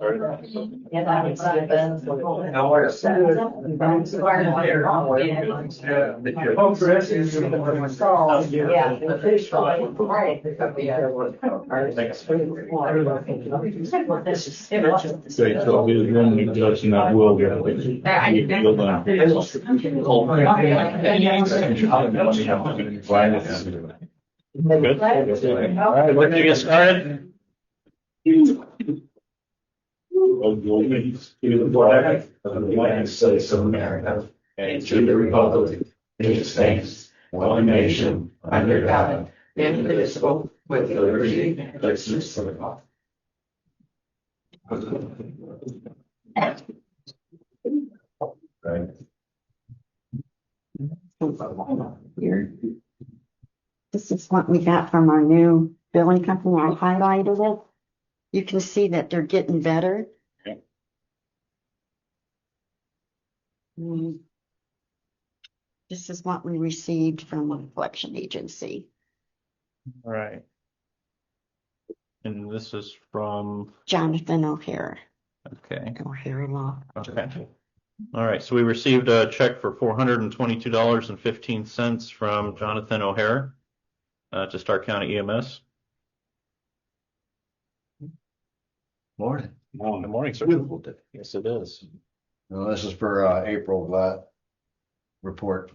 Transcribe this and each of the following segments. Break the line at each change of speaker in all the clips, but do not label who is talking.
Okay, so I'll be adjourned, adjusting that will get. Good. All right, we're gonna get started. To the flag of the United States of America and to the republic which stands one nation under God, indivisible, with liberty and justice for all. Right.
Here. This is what we got from our new billing company. I highlighted it. You can see that they're getting better.
Okay.
This is what we received from a collection agency.
All right. And this is from,
Jonathan O'Hare.
okay.
O'Hare Law.
Okay. All right. So we received a check for $422.15 from Jonathan O'Hare to Starke County EMS.
Morning.
Good morning, sir.
Beautiful day.
Yes, it is.
Now, this is for April report.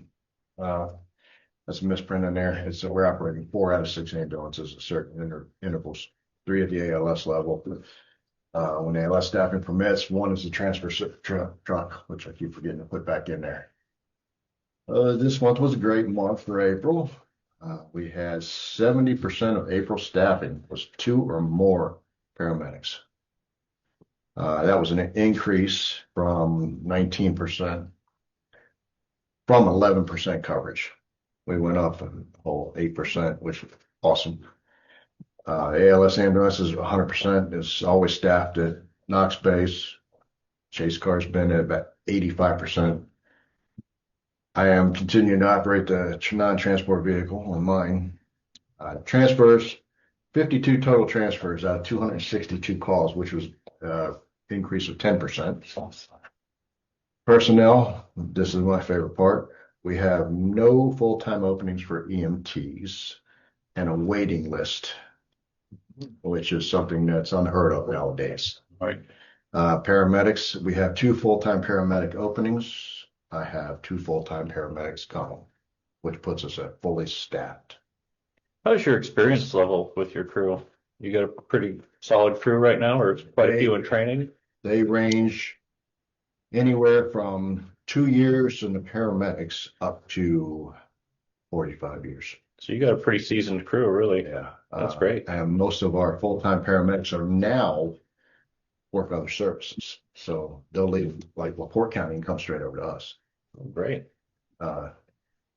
That's a misprint in there. It's we're operating 4 out of 6 ambulances at certain intervals, 3 at the ALS level. When the ALS staffing permits, 1 is the transfer truck, which I keep forgetting to put back in there. This month was a great month for April. We had 70% of April staffing was 2 or more paramedics. That was an increase from 19%, from 11% coverage. We went up a whole 8%, which was awesome. ALS ambulance is 100%. It's always staffed at Knox Base. Chase car's been at about 85%. I am continuing to operate the non-transport vehicle on mine. Transfers, 52 total transfers out of 262 calls, which was increase of 10%. Personnel, this is my favorite part. We have no full-time openings for EMTs and a waiting list, which is something that's unheard of nowadays.
Right.
Paramedics, we have 2 full-time paramedic openings. I have 2 full-time paramedics coming, which puts us at fully staffed.
How's your experience level with your crew? You got a pretty solid crew right now, or quite a few in training?
They range anywhere from 2 years in the paramedics up to 45 years.
So you got a pretty seasoned crew, really.
Yeah.
That's great.
And most of our full-time paramedics are now work other services. So they'll leave like LaPorte County and come straight over to us.
Great.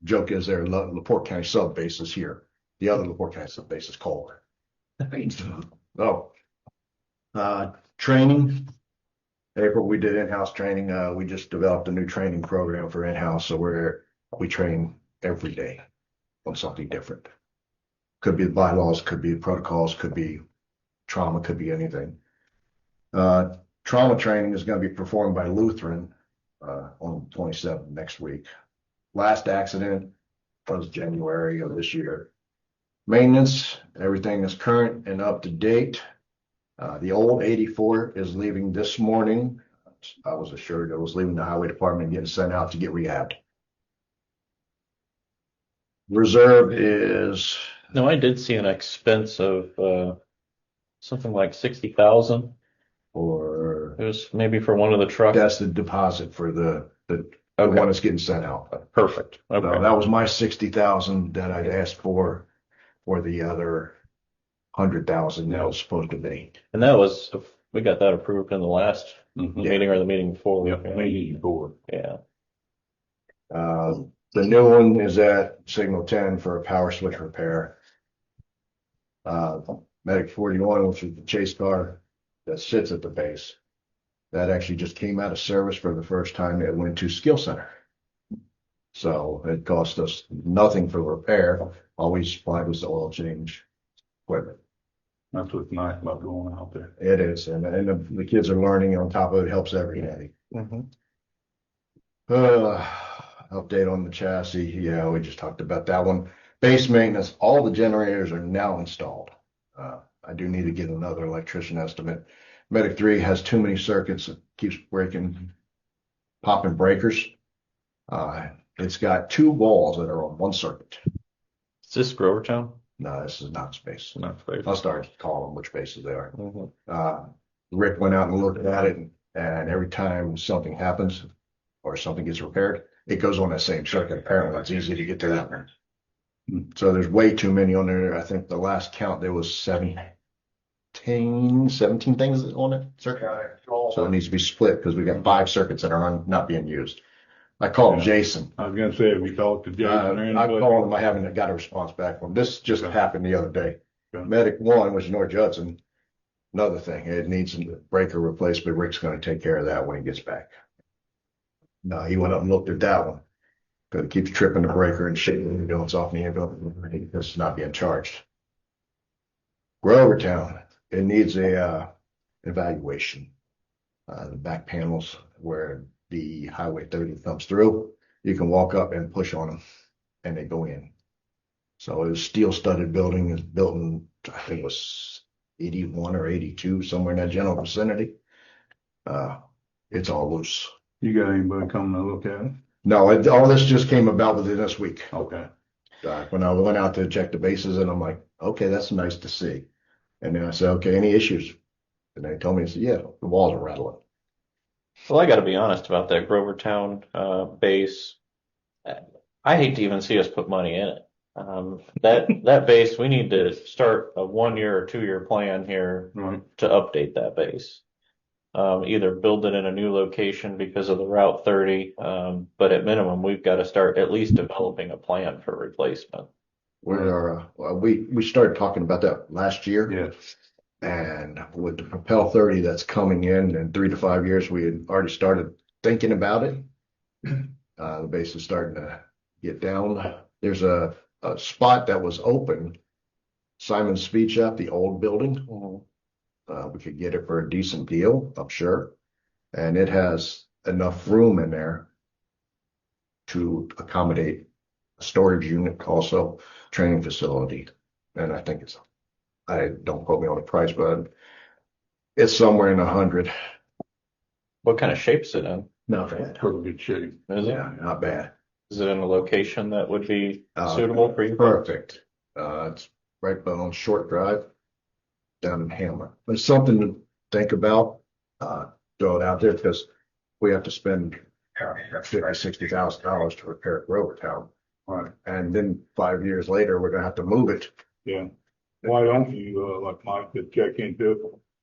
Joke is their LaPorte County sub base is here. The other LaPorte County sub base is Kohler. Training. April, we did in-house training. We just developed a new training program for in-house. So we train every day on something different. Could be the bylaws, could be the protocols, could be trauma, could be anything. Trauma training is going to be performed by Lutheran on 27th next week. Last accident was January of this year. Maintenance, everything is current and up to date. The old 84 is leaving this morning. I was assured it was leaving the highway department and getting sent out to get rehabbed. Reserve is.
No, I did see an expense of something like 60,000.
Or
it was maybe for one of the trucks.
That's the deposit for the one that's getting sent out.
Perfect. Okay.
So that was my 60,000 that I'd asked for the other 100,000 that was supposed to be.
And that was, we got that approved in the last meeting or the meeting before.
Yep, meeting before.
Yeah.
The new one is at Signal 10 for a power switch repair. Medic 41, which is the chase car that sits at the base, that actually just came out of service for the first time. It went to skill center. So it cost us nothing for repair. All we supplied was the oil change equipment.
That's what's nice about going out there.
It is, and the kids are learning on top of it, helps every day. Uh, Update on the chassis. Yeah, we just talked about that one. Base maintenance, all the generators are now installed. I do need to get another electrician estimate. Medic 3 has too many circuits. It keeps breaking, popping breakers. It's got 2 walls that are on one circuit.
Is this Grovertown?
No, this is not space.
Not space.
I'll start calling which bases they are. Rick went out and looked at it, and every time something happens or something gets repaired, it goes on that same circuit. Apparently, it's easy to get to that one. So there's way too many on there. I think the last count there was 17 things on it circuit. So it needs to be split because we got 5 circuits that are not being used. I called Jason.
I was gonna say, have you talked to Jason or
I
anybody?
called him. I haven't got a response back from him. This just happened the other day.
Okay.
Medic 1, which is North Judson. Another thing, it needs a breaker replaced, but Rick's going to take care of that when he gets back. No, he went up and looked at that one. Because it keeps tripping the breaker and shaking the ambulance off the ambulance. It's not being charged. Grovertown, it needs a evaluation. The back panels where the Highway 30 comes through, you can walk up and push on them, and they go in. So it was steel-studded building. It's built in, I think it was 81 or 82, somewhere in that general vicinity. It's all loose.
You got anybody coming to look at it?
No, all this just came about within this week.
Okay.
When I went out to check the bases, and I'm like, okay, that's nice to see. And then I said, okay, any issues? And they told me, I said, yeah, the walls are rattling.
Well, I got to be honest about that Grovertown base. I hate to even see us put money in it. That base, we need to start a 1-year or 2-year plan here
Right.
to update that base. Either build it in a new location because of the Route 30, but at minimum, we've got to start at least developing a plan for replacement.
We started talking about that last year.
Yes.
And with the Propel 30 that's coming in 3 to 5 years, we had already started thinking about it. The base is starting to get down. There's a spot that was open, Simon's Speed Shop, the old building. We could get it for a decent deal, I'm sure. And it has enough room in there to accommodate a storage unit, also training facility. And I think don't quote me on the price, but it's somewhere in 100.
What kind of shape is it in?
Not bad.
Pretty good shape.
Is it?
Yeah, not bad.
Is it in a location that would be suitable for you?
Perfect. It's right on Short Drive down in Hamlet. But it's something to think about. Throw it out there because we have to spend $50,000-$60,000 to repair Grovertown.
Right.
And then 5 years later, we're gonna have to move it.
Yeah. Why don't you, like Mike, could check into it?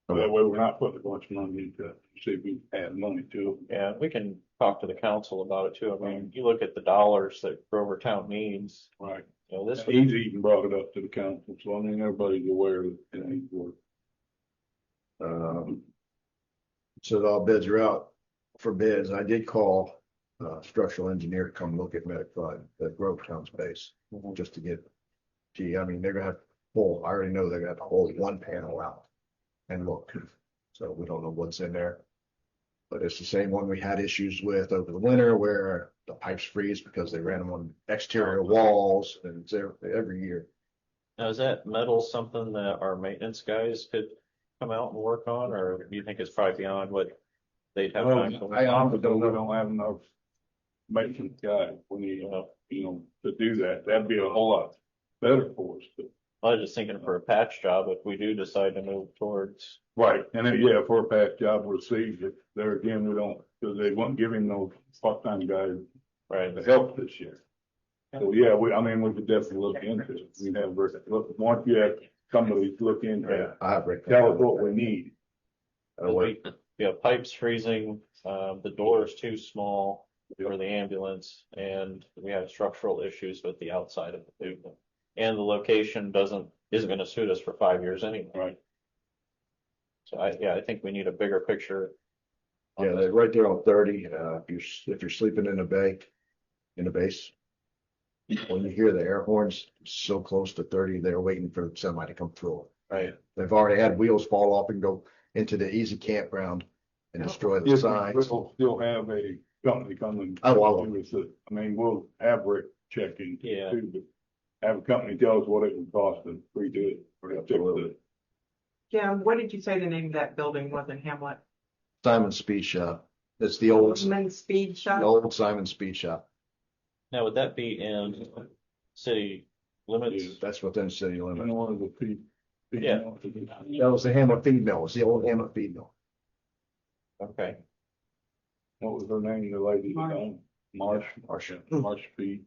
That way we're not putting a bunch of money into it. See if we add money to it.
Yeah, we can talk to the council about it too. I mean, you look at the dollars that Grovertown needs.
Right.
You know, this
He's even brought it up to the council, so I mean, everybody's aware of it needs work.
So all bids are out for bids. I did call structural engineer to come look at Medic 5 at Grovetown's base, just to get. I mean, they're gonna have to pull. I already know they're gonna have to hold one panel out and look. So we don't know what's in there, but it's the same one we had issues with over the winter, where the pipes freeze because they ran them on exterior walls, and it's every year.
Now, is that metal something that our maintenance guys could come out and work on, or do you think it's probably beyond what they'd have time to?
I honestly don't know. We don't have enough maintenance guys. We need, to do that. That'd be a whole lot better for us.
I was just thinking for a patch job, if we do decide to move towards.
Right. And then, yeah, for a past job received, it there again, we don't, because they won't give him those part-time guys
Right.
the help this year. So, yeah, we could definitely look into it. We have, once you have somebody look into it,
I have Rick.
tell us what we need.
Pipes freezing, the door is too small for the ambulance, and we have structural issues with the outside of the pavement. And the location isn't going to suit us for 5 years anyway.
Right.
So I think we need a bigger picture.
Yeah, they're right there on 30. If you're sleeping in the base, when you hear the air horns so close to 30, they're waiting for somebody to come through.
Right.
They've already had wheels fall off and go into the easy campground and destroy the
If
signs.
we'll still have a company coming.
Oh, wow.
to us that- I mean, we'll have Rick checking
Yeah.
too, but have a company tell us what it would cost to redo it. Or to fix it.
Jim, what did you say the name of that building was in Hamlet?
Simon Speed Shop. It's the old
Speed Shop?
Simon Speed Shop.
Now, would that be in city limits?
Yeah.
That's within city
I
limits.
don't want to be.
Yeah.
That was the Hamlet feed mill. It was the old Hamlet feed mill.
Okay.
What was her name, the lady that
Marsh.
owned? Marsh. Marsh Feed.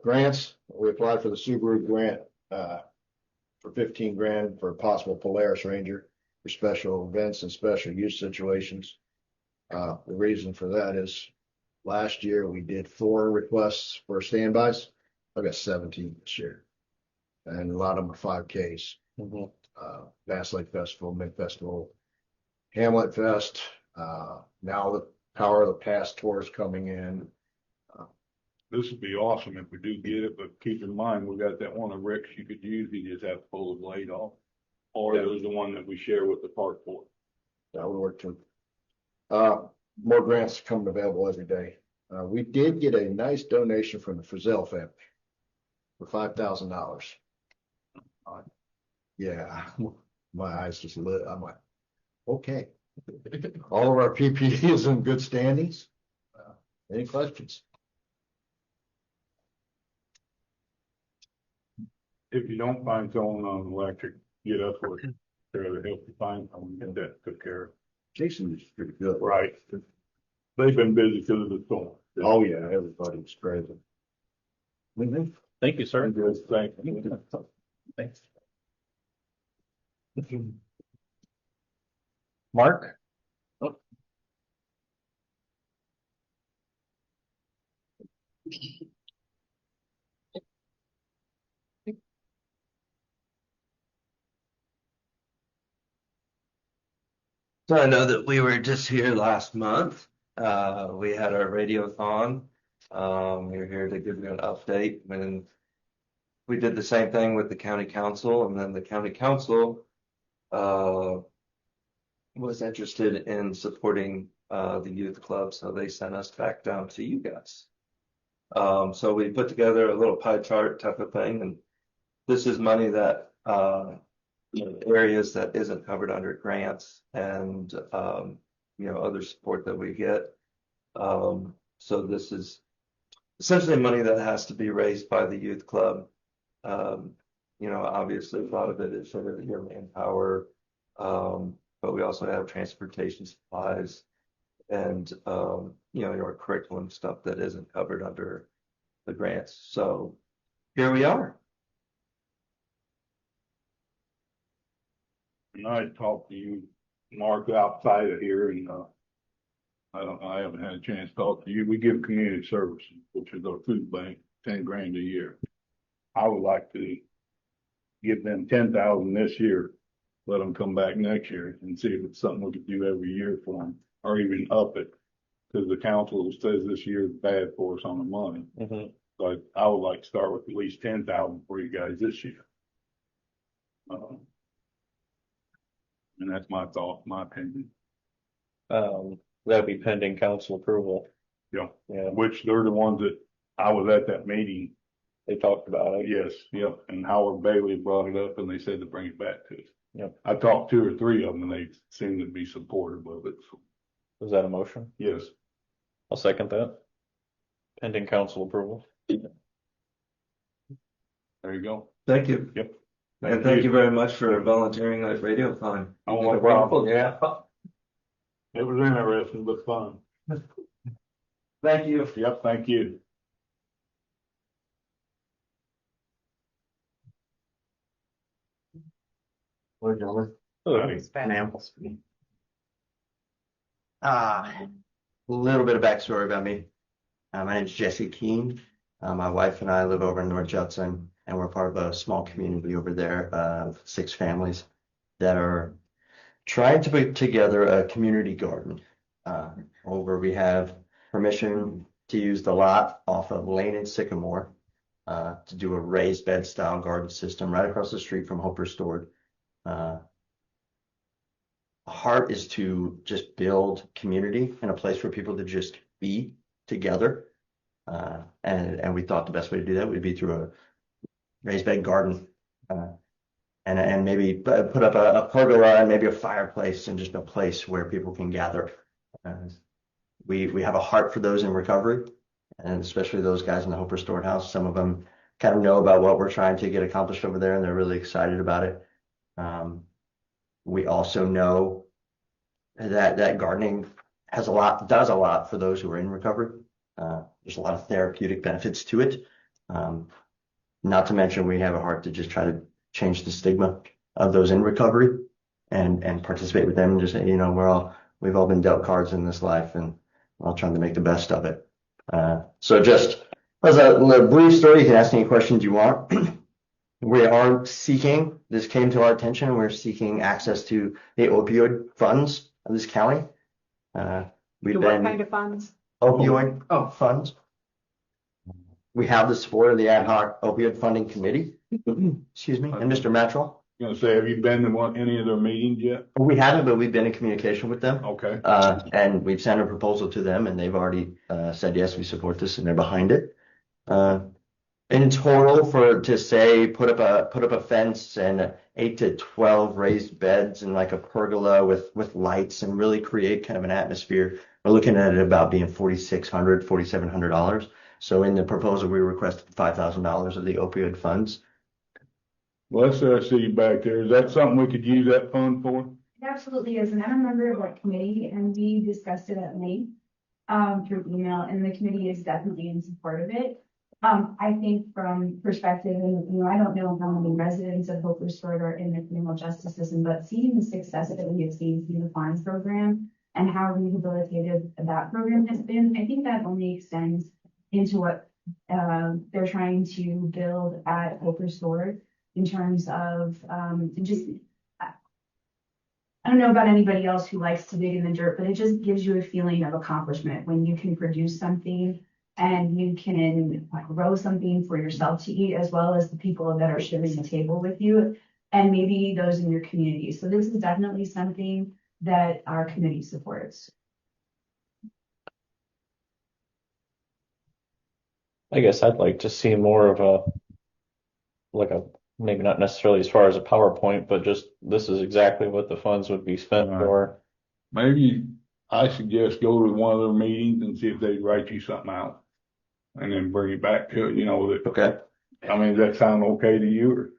Grants, we applied for the Subaru grant, for 15 grand for a possible Polaris Ranger for special events and special use situations. The reason for that is last year we did 4 requests for standbys. I got 17 this year. And a lot of them are 5Ks.
Mhm.
Bass Lake Festival, Mid Festival, Hamlet Fest. Now the Power of the Past tour is coming in.
This would be awesome if we do get it, but keep in mind, we got that one of Rick's you could use, you just have to pull the blade off. Or there's the one that we share with the park board.
That would work too. More grants coming available every day. We did get a nice donation from the Frizzell family for $5,000. Yeah, my eyes just lit. I'm like, okay. All of our PPE is in good standings. Any questions?
If you don't find someone on electric, get us with, there to help you find someone, get that took care of.
Jason is pretty good.
Right. They've been busy because of the storm.
Oh, yeah, everybody's crazy.
Thank you, sir.
Good, thank you.
Thanks. Mark?
So I know that we were just here last month. We had our radiothon. We were here to give you an update when we did the same thing with the county council, and then the county council was interested in supporting the youth club, so they sent us back down to you guys. So we put together a little pie chart type of thing, and this is money that areas that isn't covered under grants and other support that we get. So this is essentially money that has to be raised by the youth club. Obviously a lot of it is sort of your manpower, but we also have transportation supplies and your curriculum stuff that isn't covered under the grants. So here we are.
And I talked to you, Mark, outside of here, and I haven't had a chance to talk to you. We give community services, which is our food bank, 10 grand a year. I would like to give them 10,000 this year, let them come back next year and see if it's something we could do every year for them, or even up it. Because the council says this year is bad for us on the money.
Mm-hmm.
But I would like to start with at least 10,000 for you guys this year. And that's my thought, my opinion.
That'd be pending council approval.
Yeah.
Yeah,
Which they're the ones that I was at that meeting.
they talked about it.
Yes, yep. And Howard Bailey brought it up and they said to bring it back to us.
Yep.
I talked 2 or 3 of them and they seemed to be supportive of it. So,
Was that a motion?
yes.
I'll second that. Pending council approval.
There you go.
Thank you.
Yep.
And thank you very much for volunteering at radiothon.
Oh, no problem. Yeah. It was interesting, but fun.
Thank you.
Yep, thank you.
We're gentlemen. A little bit of backstory about me. My name is Jesse Keene. My wife and I live over in North Judson, and we're part of a small community over there of 6 families that are trying to put together a community garden. We have permission to use the lot off of Lane and Sycamore, to do a raised bed style garden system right across the street from Hope Restored. Heart is to just build community and a place for people to just be together. And we thought the best way to do that would be through a raised bed garden. And maybe put up a pergola and maybe a fireplace and just a place where people can gather. We have a heart for those in recovery, and especially those guys in the Hope Restored House. Some of them kind of know about what we're trying to get accomplished over there, and they're really excited about it. We also know that gardening does a lot for those who are in recovery. There's a lot of therapeutic benefits to it. Not to mention we have a heart to just try to change the stigma of those in recovery and participate with them and just say, we've all been dealt cards in this life and we're all trying to make the best of it. So just as a brief story, you can ask any questions you want. We are seeking, this came to our attention, and we're seeking access to the opioid funds of this county. We've
What
been
kind of funds?
opioid funds. We have the support of the ad hoc opioid funding committee. Excuse me, and Mr. Mattrell.
Gonna say, have you been to any of their meetings yet?
We haven't, but we've been in communication with them.
Okay.
And we've sent a proposal to them, and they've already said yes, we support this, and they're behind it. In total, put up a fence and 8 to 12 raised beds and like a pergola with lights and really create kind of an atmosphere. We're looking at it about being $4,600, $4,700. So in the proposal, we requested $5,000 of the opioid funds.
Well, let's see you back there. Is that something we could use that fund for?
It absolutely is, and I'm a member of that committee, and we discussed it at length through email, and the committee is definitely in support of it. I think from perspective, and I don't know how many residents of Hope Restored are in the criminal justice system, but seeing the success that we have seen through the fines program and how rehabilitative that program has been, I think that only extends into what they're trying to build at Hope Restored in terms of just. I don't know about anybody else who likes to dig in the dirt, but it just gives you a feeling of accomplishment when you can produce something and you can grow something for yourself to eat, as well as the people that are sharing the table with you and maybe those in your community. So this is definitely something that our committee supports.
I guess I'd like to see more of maybe not necessarily as far as a PowerPoint, but just this is exactly what the funds would be spent
Right.
for.
Maybe I suggest go to one of their meetings and see if they write you something out. And then bring it back to, that.
Okay.
I mean, does that sound okay to you? Or?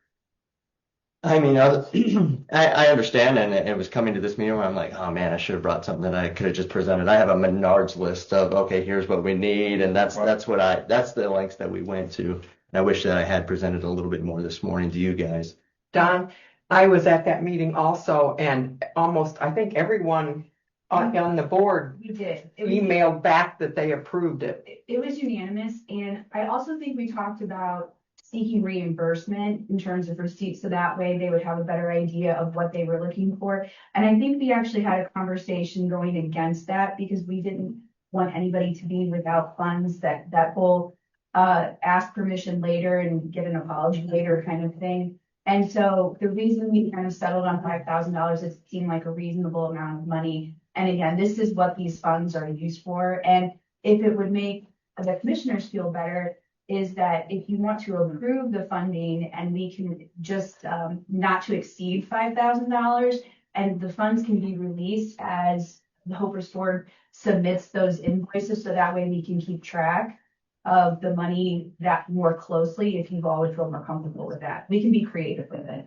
I mean, I understand, and it was coming to this meeting where I'm like, oh man, I should have brought something that I could have just presented. I have a Menards list of, okay, here's what we need, and that's the lengths that we went to. And I wish that I had presented a little bit more this morning to you guys.
Don, I was at that meeting also, and almost, I think everyone on the board
We did.
emailed back that they approved it.
It was unanimous, and I also think we talked about seeking reimbursement in terms of receipts, so that way they would have a better idea of what they were looking for. And I think we actually had a conversation going against that because we didn't want anybody to be without funds, that whole ask permission later and get an apology later kind of thing. And so the reason we kind of settled on $5,000, it seemed like a reasonable amount of money. And again, this is what these funds are used for. And if it would make the commissioners feel better, is that if you want to approve the funding and we can just not to exceed $5,000, and the funds can be released as the Hope Restored submits those invoices, so that way we can keep track of the money that more closely, if you've always felt more comfortable with that. We can be creative with it.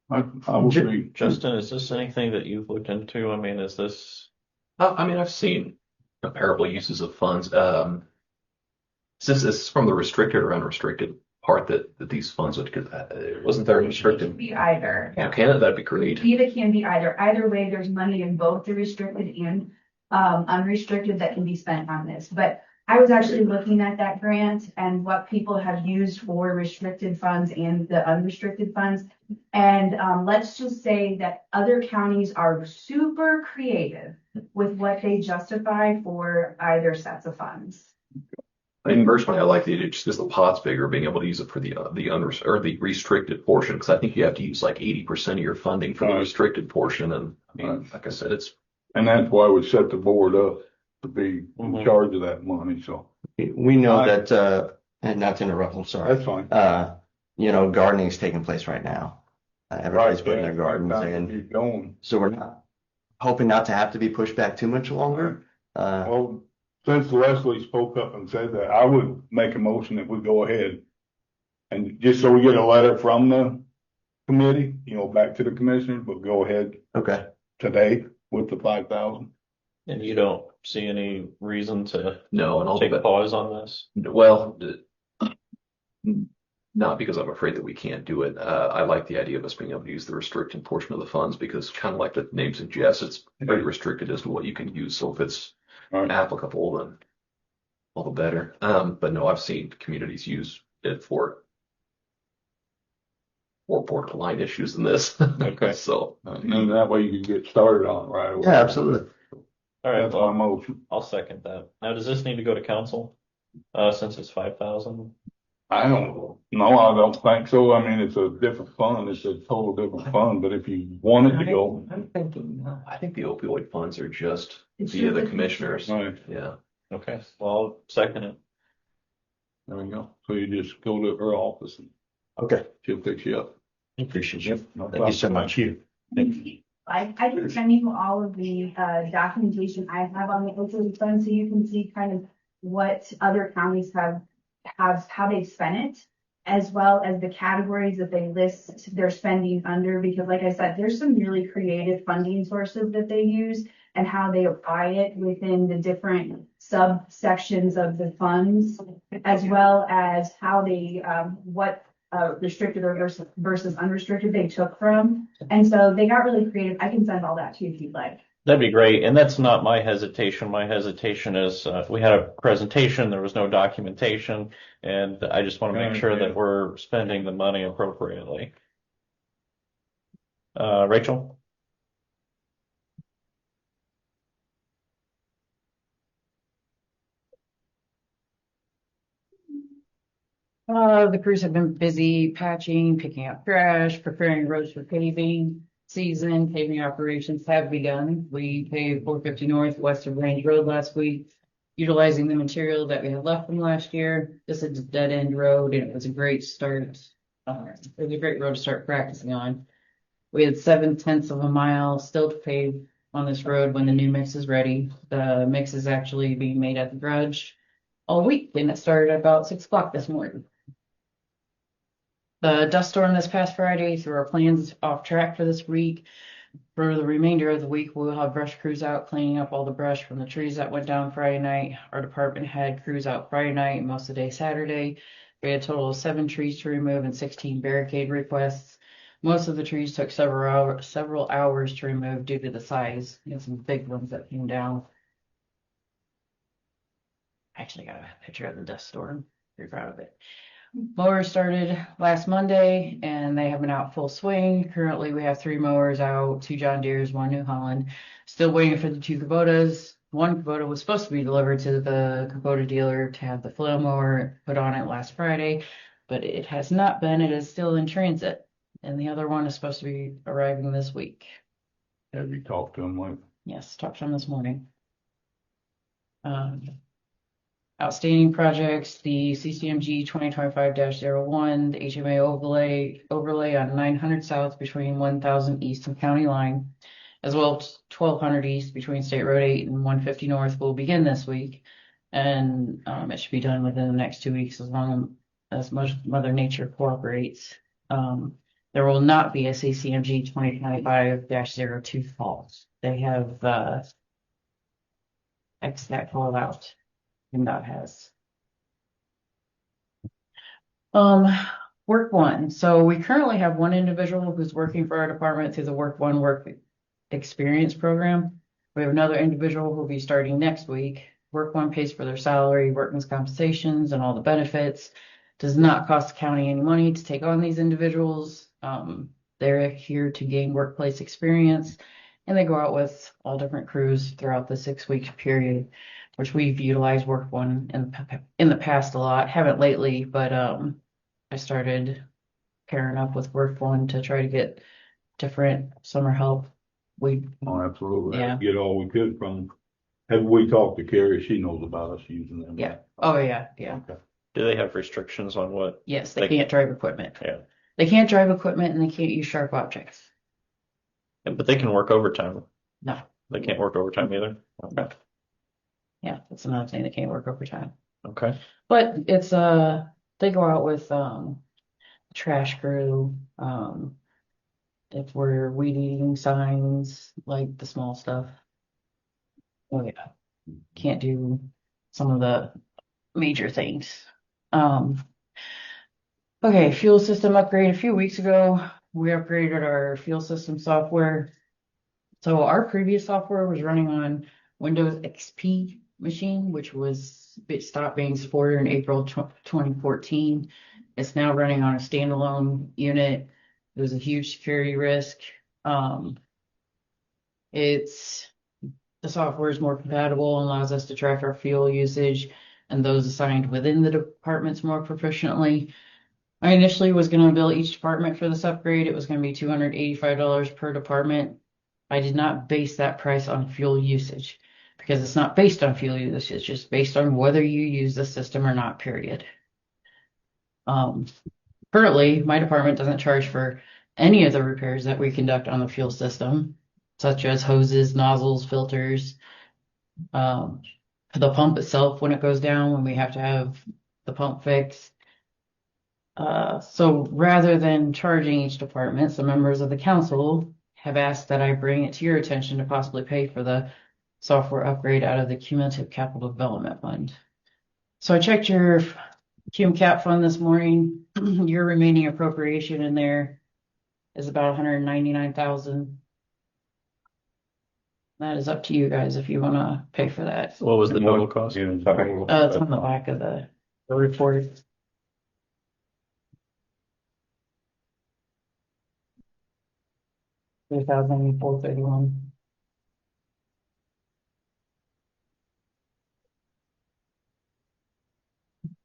I will agree.
Justin, is this anything that you've looked into? I mean, is this?
I've seen comparable uses of funds. Since it's from the restricted or unrestricted part that these funds would, wasn't there a
It can
restricted?
be either.
Yeah, that'd be great.
It can be either. Either way, there's money in both the restricted and unrestricted that can be spent on this. But I was actually looking at that grant and what people have used for restricted funds and the unrestricted funds. And let's just say that other counties are super creative with what they justify for either sets of funds.
In personally, I like it just because the pot's bigger, being able to use it for or the restricted portion. Because I think you have to use like 80% of your funding for the
Right.
restricted portion. And I mean,
Right.
like I said, it's
And that's why we set the board up to be in
Mhm.
charge of that money, so
We know
I-
that, and not to interrupt, I'm sorry.
that's fine.
Gardening is taking place right now. Everybody's
Right,
putting
yeah,
their gardens
time to
in.
keep going.
So we're not hoping not to have to be pushed back too much longer.
Well, since Leslie spoke up and said that, I would make a motion that we go ahead. And just so we get a letter from the committee, back to the commissioners, but go ahead
Okay.
today with the 5,000.
And you don't see any reason to
no, and all
take a
the
pause on this?
well, not because I'm afraid that we can't do it. I like the idea of us being able to use the restricted portion of the funds because kind of like the name suggests, it's very restricted as to what you can use. So if it's
All right.
applicable, then all the better. But no, I've seen communities use it for more borderline issues than this.
Okay.
So
And that way you can get started on it right away.
Yeah, absolutely.
All right,
That's my
well,
motion.
I'll second that. Now, does this need to go to council? Since it's 5,000?
I don't think so. I mean, it's a different fund. It's a total different fund, but if you wanted to go,
I'm thinking, no, I think the opioid funds are just
It's
via
just
the
the
commissioners.
right,
Yeah.
Okay, well, I'll second it.
there we go. So you just go to her office and
Okay.
she'll pick you up.
Appreciate you.
No
Thank you so
problem.
much.
I can send you all of the documentation I have on the opioid fund, so you can see kind of what other counties have how they've spent it, as well as the categories that they list their spending under, because like I said, there's some really creative funding sources that they use and how they apply it within the different subsections of the funds, as well as how they what restricted or versus unrestricted they took from. And so they got really creative. I can send all that to you if you'd like.
That'd be great. And that's not my hesitation. My hesitation is we had a presentation, there was no documentation, and I just want to make sure that we're spending the money appropriately. Rachel?
The crews have been busy patching, picking up trash, preparing roads for paving season. Paving operations have begun. We paved 450 North west of Range Road last week, utilizing the material that we had left from last year. This is a dead end road and it was a great start. It was a great road to start practicing on. We had 7/10 of a mile still to pave on this road when the new mix is ready. The mix is actually being made at the garage all week and it started at about 6 o'clock this morning. The dust storm this past Friday threw our plans off track for this week. For the remainder of the week, we'll have brush crews out cleaning up all the brush from the trees that went down Friday night. Our department had crews out Friday night and most of the day Saturday. We had a total of 7 trees to remove and 16 barricade requests. Most of the trees took several hours to remove due to the size. We had some big ones that came down. Actually got a picture of the dust storm. Very proud of it. Mowers started last Monday and they have been out full swing. Currently we have 3 mowers out, 2 John Deeres, 1 New Holland. Still waiting for the 2 Kubotas. 1 Kubota was supposed to be delivered to the Kubota dealer to have the flail mower put on it last Friday, but it has not been. It is still in transit. And the other one is supposed to be arriving this week.
Have you talked to him, Mike?
Yes, talked to him this morning. Outstanding projects, the CCMG 2025-01, the HMA overlay on 900 South between 1000 East and County Line, as well as 1200 East between State Road 8 and 150 North will begin this week. And it should be done within the next 2 weeks as long as Mother Nature cooperates. There will not be a CCMG 2025-02 fall. They have X that call out. NDOT has. Work One. So we currently have 1 individual who's working for our department through the Work One Work Experience program. We have another individual who will be starting next week. Work One pays for their salary, workman's compensations, and all the benefits. Does not cost the county any money to take on these individuals. They're here to gain workplace experience, and they go out with all different crews throughout the 6-week period. which we've utilized Work One in the past a lot. Haven't lately, but I started pairing up with Work One to try to get different summer help. We
Oh, absolutely.
Yeah.
Get all we could from, have we talked to Carrie? She knows about us using them.
Yeah. Oh yeah.
Okay.
Do they have restrictions on what?
Yes, they can't drive equipment.
Yeah.
They can't drive equipment and they can't use sharp objects.
But they can work overtime.
No.
They can't work overtime either. Okay.
Yeah, that's another thing. They can't work overtime.
Okay.
But it's they go out with trash crew, if we're weed eating signs, like the small stuff. Oh yeah. Can't do some of the major things. Okay, fuel system upgrade. A few weeks ago, we upgraded our fuel system software. So our previous software was running on Windows XP machine, which it stopped being supported in April 2014. It's now running on a standalone unit. It was a huge security risk. The software is more compatible and allows us to track our fuel usage and those assigned within the departments more proficiently. I initially was going to bill each department for this upgrade. It was going to be $285 per department. I did not base that price on fuel usage because it's not based on fuel usage. It's just based on whether you use the system or not, period. Currently, my department doesn't charge for any of the repairs that we conduct on the fuel system, such as hoses, nozzles, filters, the pump itself when it goes down, when we have to have the pump fixed. So rather than charging each department, some members of the council have asked that I bring it to your attention to possibly pay for the software upgrade out of the cumulative capital development fund. So I checked your cum cap fund this morning. Your remaining appropriation in there is about $199,000. That is up to you guys if you want to pay for that.
What was the total cost?
Yeah,
Sorry.
It's on the back of the report. $3,431.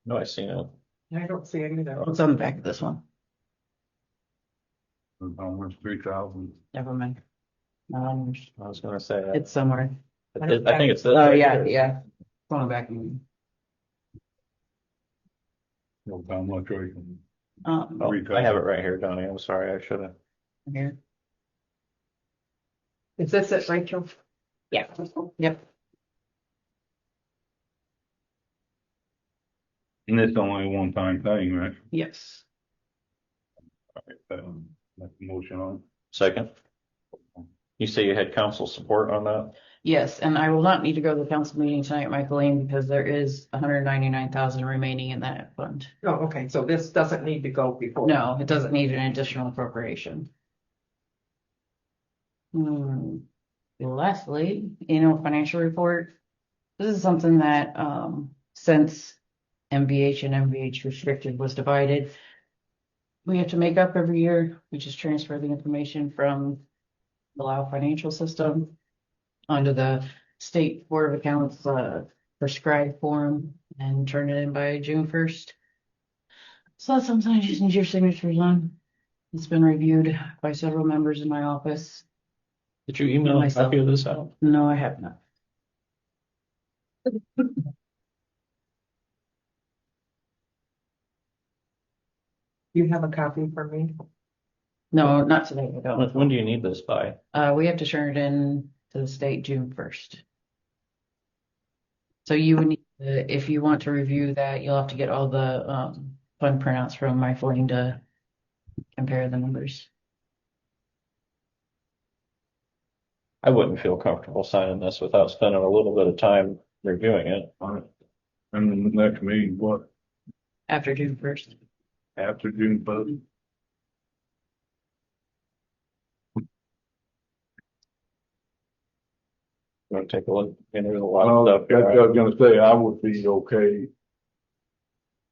No, I seen it.
I don't see any there.
It's on the back of this one.
Almost 3,000.
Never mind.
I was gonna say.
It's somewhere.
I think it's this.
Oh
right
yeah,
here.
yeah. It's on the back of me.
No, how much are you?
Oh, I have it right here, Donnie. I'm sorry. I should have.
Here.
Is this it, Rachel?
Yeah. Yep.
And it's only a one-time thing, right?
Yes.
Make a motion on.
Second. You say you had council support on that?
Yes, and I will not need to go to the council meeting tonight, Michaeline, because there is $199,000 remaining in that fund.
Oh, okay, so this doesn't need to go before.
No, it doesn't need an additional appropriation. Lastly, financial report. This is something that, since MVH and MVH restricted was divided, we have to make up every year. We just transfer the information from the Lao financial system onto the state board of accounts prescribed form and turn it in by June 1st. So that's something I just need your signatures on. It's been reviewed by several members in my office.
Did you email a
Myself.
copy of this out?
No, I have not.
You have a copy for me?
No, not today. I don't.
When do you need this by?
We have to turn it in to the state June 1st. So you would need to, if you want to review that, you'll have to get all the fund printouts from Michaeline to compare the numbers.
I wouldn't feel comfortable signing this without spending a little bit of time reviewing it.
All right. And then the next meeting, what,
After June 1st.
after June 1st?
Want to take a look? And there's a lot
Well,
of
I
stuff.
was gonna say, I would be okay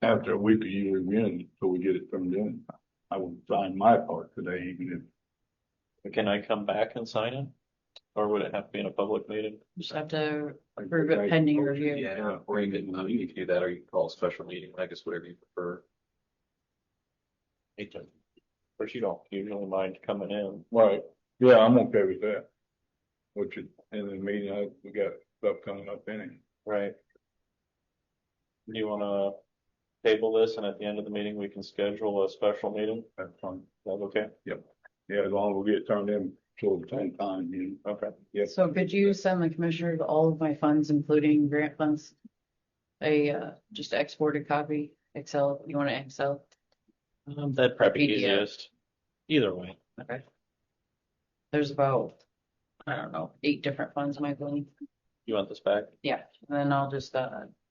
after a week of you reviewing, so we get it from them. I would sign my part today, even if,
Can I come back and sign it? Or would it have to be in a public meeting?
Just have to approve it pending review.
Yeah, or you can do that, or you can call a special meeting, I guess, whatever you prefer.
Of course, you don't usually mind coming in.
Right, yeah, I'm okay with that. Which is, in the meeting, we got stuff coming up in it.
Right. Do you wanna table this and at the end of the meeting, we can schedule a special meeting?
That's fine.
Is that okay?
Yeah, as long as we get turned in till the same time, you know.
Okay.
Yes.
So could you send the commissioner all of my funds, including grant funds? Just exported copy, Excel, you want it Excel?
That'd probably be
PDF.
easiest. Either way.
Okay. There's about, I don't know, 8 different funds, Michael.
You want this back?
Yeah, and then I'll just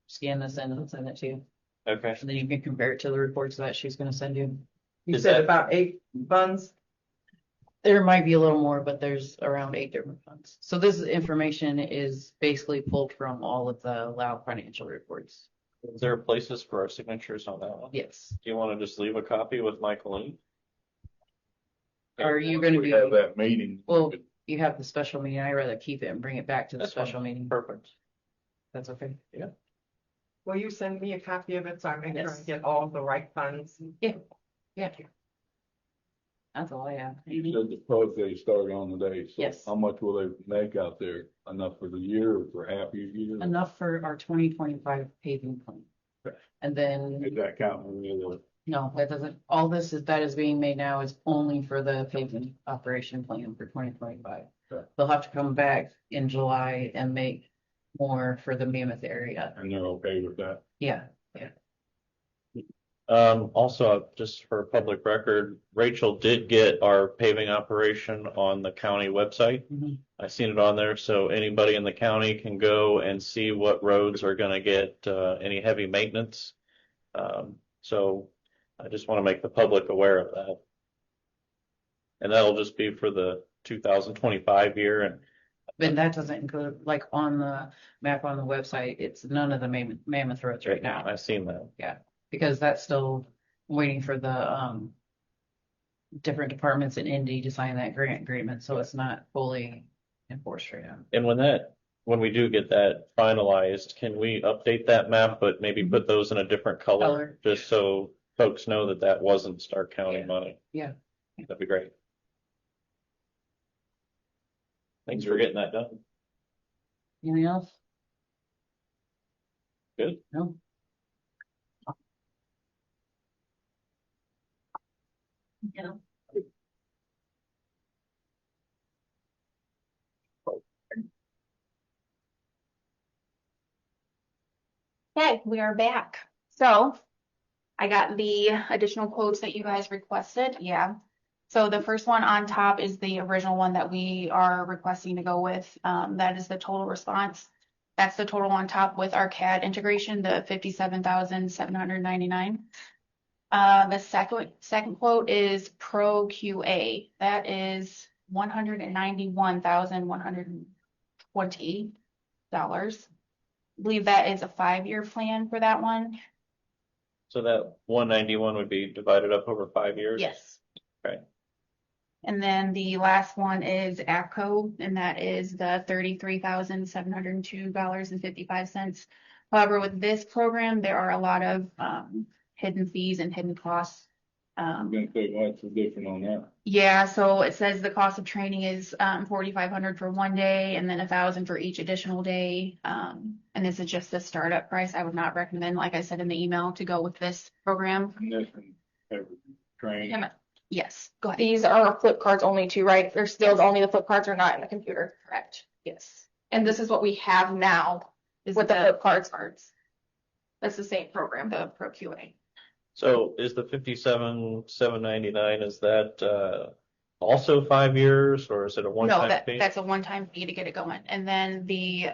scan this in and send it to you.
Okay.
And then you can compare it to the reports that she's gonna send you.
You
Is
said
that-
about 8 funds?
There might be a little more, but there's around 8 different funds. So this information is basically pulled from all of the Lao financial reports.
Is there places for our signatures on that one?
Yes.
Do you want to just leave a copy with Michael and?
Are you
Once
gonna
we
be,
have that meeting.
well, you have the special meeting. I'd rather keep it and bring it back to the
That's fine.
special meeting.
Perfect.
That's okay.
Will you send me a copy of it so I make sure I
Yes.
get all the right funds?
Yeah. That's all I have.
You said the project started on the day, so
Yes.
how much will they make out there? Enough for the year or for half a year?
Enough for our 2025 paving plan.
Okay.
And then,
Is that counting the other?
no, that doesn't, all this is, that is being made now is only for the paving operation plan for 2025.
Okay.
They'll have to come back in July and make more for the Mammoth area.
And they're okay with that?
Yeah.
Also, just for public record, Rachel did get our paving operation on the county website.
Mhm.
I seen it on there, so anybody in the county can go and see what roads are gonna get, any heavy maintenance. So I just want to make the public aware of that. And that'll just be for the 2025 year, and
But that doesn't include, like on the map on the website, it's none of the Mammoth roads right now.
I've seen that.
Because that's still waiting for the different departments in Indy to sign that grant agreement, so it's not fully enforced right now.
And when we do get that finalized, can we update that map, but maybe put those in a different color?
Color.
Just so folks know that that wasn't Stark County
Yeah.
money.
Yeah.
That'd be great. Thanks for getting that done.
Anything else?
Good.
No? Yeah.
Okay, we are back. So I got the additional quotes that you guys requested. Yeah. So the first one on top is the original one that we are requesting to go with. That is the total response. That's the total on top with our CAD integration, the 57,799. The second quote is Pro QA. That is $191,120. I believe that is a 5-year plan for that one.
So that 191 would be divided up over 5 years?
Yes.
Right.
And then the last one is APCO, and that is the $33,702.55. However, with this program, there are a lot of hidden fees and hidden costs.
I'm gonna say, what's the difference on that?
Yeah, so it says the cost of training is $4,500 for one day, and then $1,000 for each additional day. And this is just the startup price. I would not recommend, like I said in the email, to go with this program.
And this one, every train.
Yes, go ahead.
These are flip cards only too, right? They're still only the flip cards are not in the computer.
Correct. Yes.
And this is what we have now
Is
with the flip cards.
cards,
That's the same program.
the Pro QA.
So is the 57,799, is that also 5 years, or is it a
No,
one-time fee?
that's a one-time fee to get it going. And then the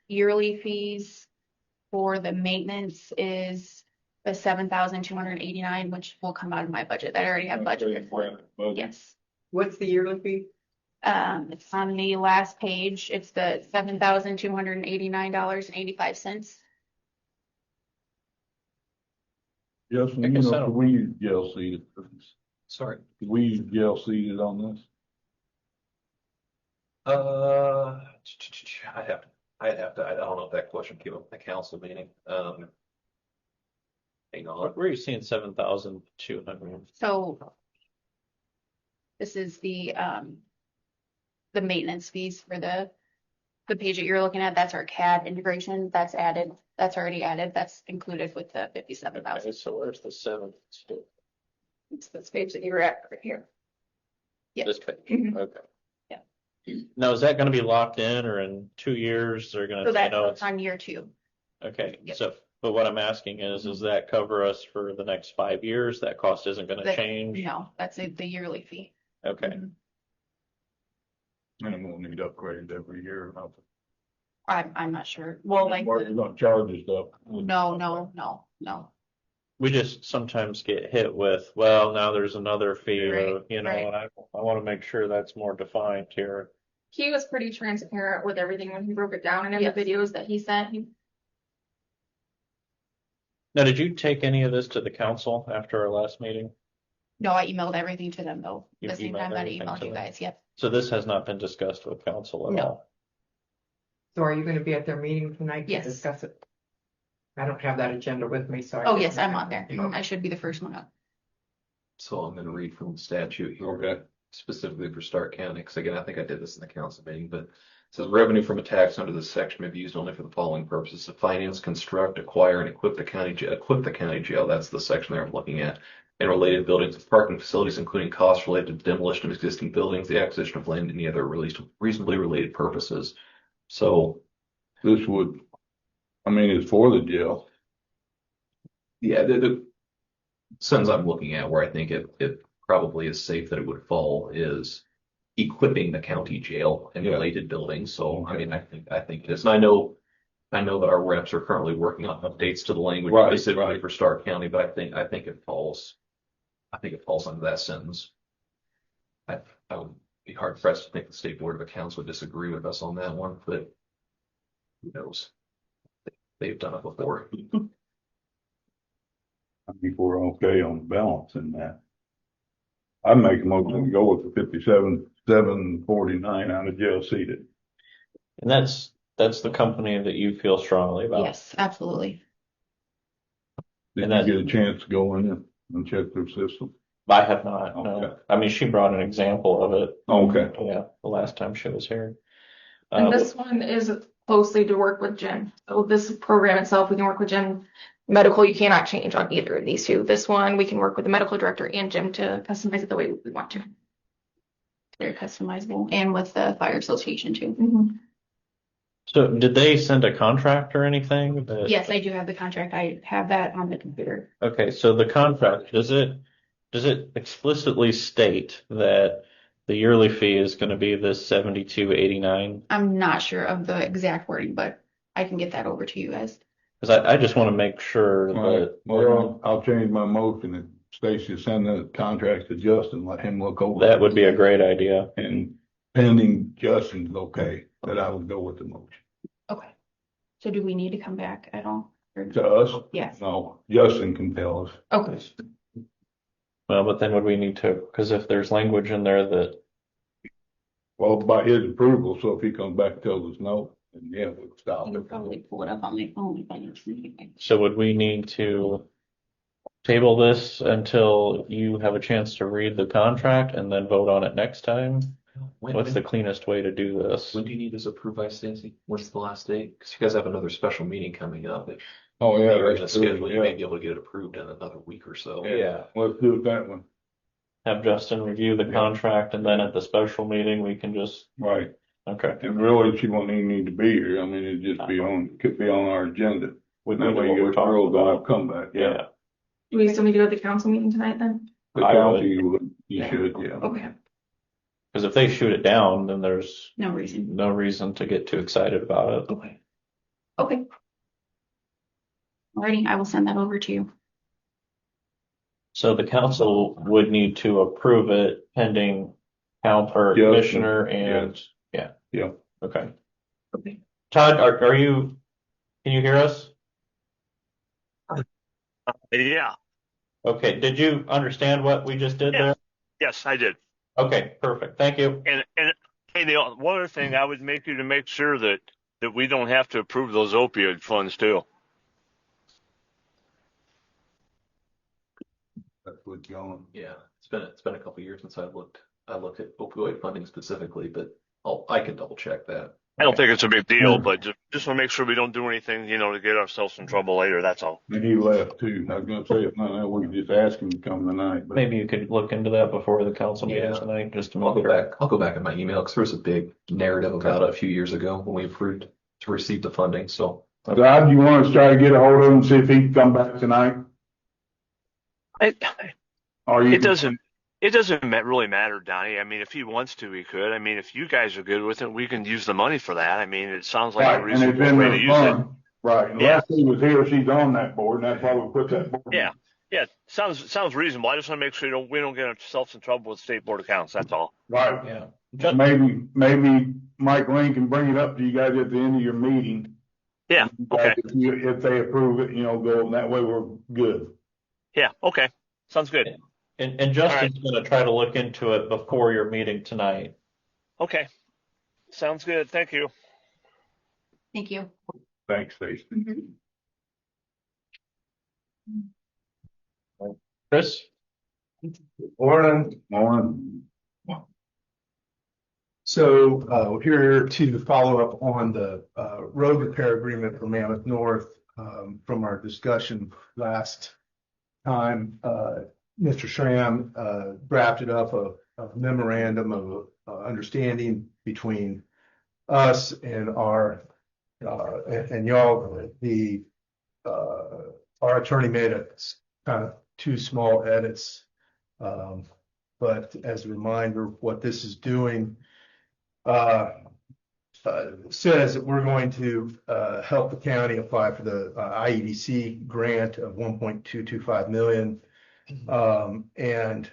yearly fees for the maintenance is the 7,289, which will come out of my budget that I already have budgeted for. Yes.
What's the yearly fee?
It's on the last page. It's the $7,289.85.
Yes,
I
you
guess
know,
so.
we use gel seeded.
Sorry.
We use gel seeded on this.
I'd have to, I don't know if that question came up at the council meeting. Hang on.
Where are you seeing 7,200?
So this is the maintenance fees for the page that you're looking at. That's our CAD integration. That's added. That's already added. That's included with the 57,000.
Okay, so where's the 7?
It's this page that you were at right here.
Yeah.
This page.
Mhm.
Okay.
Yeah.
Now, is that going to be locked in, or in 2 years they're going
So
to say
that's
no? It's
on year 2.
okay.
Yep.
So, but what I'm asking is, does that cover us for the next 5 years? That cost isn't going to change.
No, that's the yearly fee.
Okay.
Mhm.
And we'll need upgraded every year.
I'm not sure. Well, like
Or you're gonna charge us stuff.
no.
We just sometimes get hit with, well, now there's another fee, or,
Right,
and
right.
I want to make sure that's more defined here.
He was pretty transparent with everything when he broke it down and in
Yes.
the videos that he sent.
Now, did you take any of this to the council after our last meeting?
No, I emailed everything to them though.
You
The same
emailed
time that I
everything
emailed
to
you
them?
guys. Yep.
So this has not been discussed with council at
No.
all?
So are you gonna be at their meeting tonight to
Yes.
discuss it? I don't have that agenda with me, so.
Oh, yes, I'm on there. I should be the first one up.
So I'm going to read from the statute here.
Okay.
Specifically for Starke County, because again, I think I did this in the council meeting, but it says revenue from a tax under this section may be used only for the following purposes: to finance, construct, acquire, and equip the county jail. That's the section there I'm looking at. And related buildings and parking facilities, including costs related to demolition of existing buildings, the acquisition of land, and any other reasonably related purposes. So,
This would, I mean, it's for the jail.
yeah, the sentence I'm looking at where I think it probably is safe that it would fall is equipping the county jail and
Yeah.
related buildings. So, I mean, I think it is. And I know that our reps are currently working on updates to the language
Right,
specifically
right.
for Starke County, but I think it falls under that sentence. I would be hard pressed to think the State Board of Accounts would disagree with us on that one, but who knows? They've done it before.
I think we're okay on balance in that. I'd make a motion to go with the 57,749 out of jail seated.
And that's the company that you feel strongly about?
Yes, absolutely.
Did
And
you get a chance to go in and check their system?
I have not, no.
Okay.
I mean, she brought an example of it.
Okay.
Yeah, the last time she was here.
And this one is closely to work with Jim. So this program itself, we can work with Jim. Medical, you cannot change on either of these two. This one, we can work with the medical director and Jim to customize it the way we want to.
Very customizable, and with the fire association too.
So did they send a contract or anything?
Yes, I do have the contract. I have that on the computer.
Okay, so the contract, does it explicitly state that the yearly fee is going to be this 72.89?
I'm not sure of the exact wording, but I can get that over to you guys.
Because I just want to make sure
All right.
that,
Well, I'll change my motion and Stacy send the contract to Justin, let him look over.
that would be a great idea.
And pending Justin's okay, that I would go with the motion.
Okay. So do we need to come back at all? Or-
To us?
Yes.
No, Justin can tell us.
Okay.
Well, but then would we need to, because if there's language in there that,
Well, by his approval, so if he comes back and tells us no, then yeah, we'll stop
I can
it.
probably pull it up on my phone if I need to.
so would we need to table this until you have a chance to read the contract and then vote on it next time? What's the cleanest way to do this?
When do you need this approved by, Stacy? What's the last date? Because you guys have another special meeting coming up. If
Oh, yeah.
you're in the
that's true,
schedule, you may
yeah.
be able to get it approved in another week or so.
Yeah.
Let's do it that one.
Have Justin review the
Yeah.
contract, and then at the special meeting, we can just,
Right.
okay.
And really, she won't even need to be here. I mean, it'd just be could be on our agenda.
We
That
know
way
what
you
we're
get
talking
girls don't have
about.
to come back.
Yeah.
Do we still need to go to the council meeting tonight then?
The
I would.
county would, you should, yeah.
Okay.
Because if they shoot it down, then there's
No reason.
no reason to get too excited about it.
Okay. Okay. Alrighty, I will send that over to you.
So the council would need to approve it pending count or
Yes.
commissioner and, yeah.
Yeah.
Okay.
Okay.
Todd, are you, can you hear us?
Yeah.
Okay, did you understand what we just did
Yeah.
there?
Yes, I did.
Okay, perfect. Thank you.
And Hey, one other thing I would make you to make sure that we don't have to approve those opioid funds too.
That's what's going.
Yeah, it's been a couple of years since I looked at opioid funding specifically, but I can double check that.
I don't think it's a big deal, but just want to make sure we don't do anything, to get ourselves in trouble later. That's all.
And he left too. I was gonna say, if not, we could just ask him to come tonight, but.
Maybe you could look into that before the council meeting
Yeah.
tonight, just to
I'll
make
go
sure.
back. I'll go back in my email because there was a big narrative about it a few years ago when we approved to receive the funding. So
God, you want us to try to get a hold of him, see if he can come back tonight? Or you
It doesn't really matter, Donnie. I mean, if he wants to, he could. I mean, if you guys are good with it, we can use the money for that. I mean, it sounds like
Right,
a
and it's
reasonable
in
way to
the
use it.
fund. Right,
Yeah.
unless he was here, she's on that board, and that's why we put that board.
Yeah. Yeah, sounds reasonable. I just want to make sure we don't get ourselves in trouble with state board accounts. That's all.
Right.
Yeah.
Maybe Mike Lane can bring it up to you guys at the end of your meeting.
Yeah. Okay.
If they approve it, go, that way we're good.
Yeah. Okay. Sounds good.
And Justin's going to try to look into it before your meeting tonight.
Okay. Sounds good. Thank you.
Thank you.
Thanks, Stacy.
Chris?
Morning.
Morning.
So we're here to follow up on the road repair agreement for Mammoth North from our discussion last time. Mr. Schramm drafted up a memorandum of understanding between us and our and y'all. Our attorney made a kind of two small edits, but as a reminder, what this is doing says that we're going to help the county apply for the IEDC grant of 1.225 million and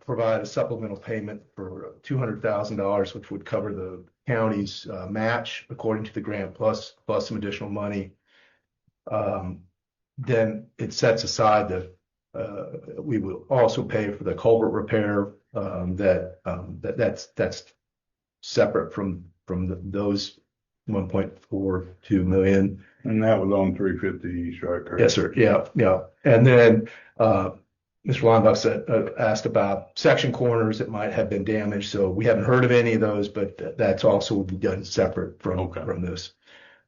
provide a supplemental payment for $200,000, which would cover the county's match according to the grant plus some additional money. Then it sets aside we will also pay for the culvert repair that's separate from those 1.42 million.
And that was on 350 East, right?
Yes, sir. Yeah. And then Mr. Longbuck asked about section corners that might have been damaged. So we haven't heard of any of those, but that's also will be done separate from this.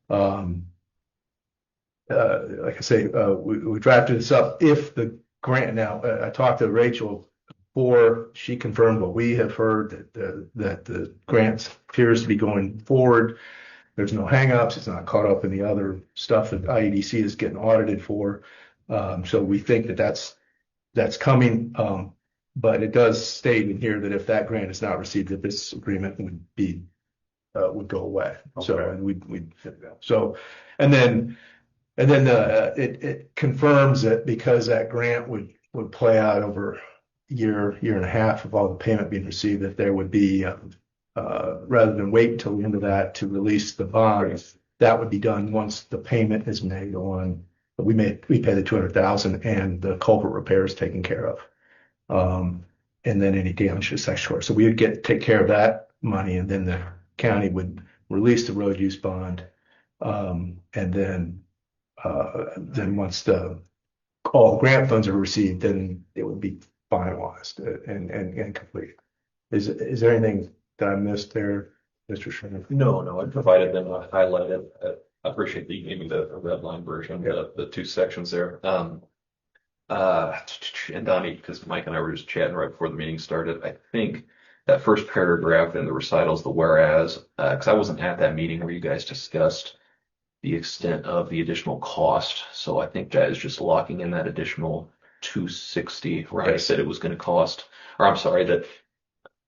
Like I say, we drafted this up. If the grant now, I talked to Rachel before she confirmed what we have heard that the grant appears to be going forward. There's no hangups. It's not caught up in the other stuff that IEDC is getting audited for. So we think that's coming. But it does state in here that if that grant is not received, that this agreement would go away. Okay. And then it confirms that because that grant would play out over a year and a half of all the payment being received, that there would be rather than wait until the end of that to release the bonds, that would be done once the payment is made on. We pay the $200,000 and the culvert repair is taken care of, and then any damage to section court. So we would take care of that money, and then the county would release the road use bond, and then once all grant funds are received, then it would be finalized and complete. Is there anything that I missed there, Mr. Sherman?
No, I provided them a highlighted. I appreciate that you gave me the red line version, the two sections there. And Donnie, because Mike and I were just chatting right before the meeting started, I think that first paragraph in the recitals, the whereas, because I wasn't at that meeting where you guys discussed the extent of the additional cost. So I think that is just locking in that additional 260, where I said it was going to cost, or I'm sorry, that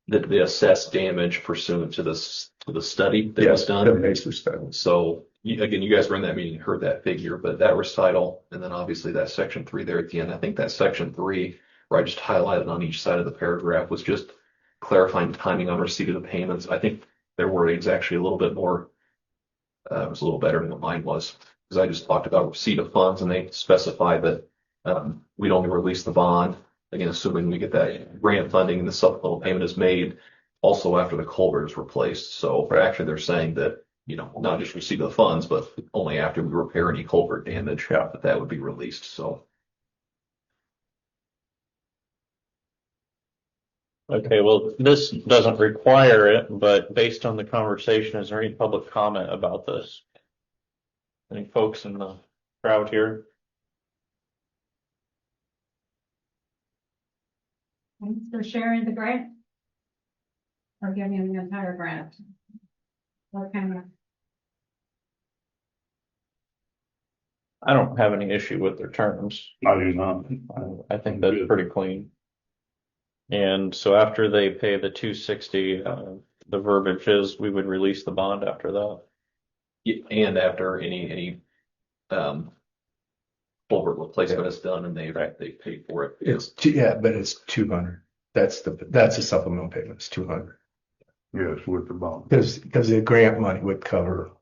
the assessed damage pursuant to the study that was done. So again, you guys were in that meeting, heard that figure, but that recital, and then obviously that section 3 there at the end. I think that section 3, where I just highlighted on each side of the paragraph, was just clarifying timing on receipt of the payments. I think their wording is actually a little bit more. It was a little better than what mine was, because I just talked about receipt of funds, and they specify that we'd only release the bond, again, assuming we get that grant funding and the supplemental payment is made. also after the culvert is replaced. So actually they're saying that, not just receive the funds, but only after we repair any culvert damage, that would be released. So.
Okay, well, this doesn't require it, but based on the conversation, is there any public comment about this? Any folks in the crowd here?
Thanks for sharing the grant. Or giving the entire grant. What kind of,
I don't have any issue with their terms.
I do not.
I think that's pretty clean. And so after they pay the 260, the verbiage is we would release the bond after that.
Yeah, and after any culvert replacement is done and they paid for it.
But it's 200. That's a supplemental payment. It's 200.
Yes, with the bond.
Because the grant money would cover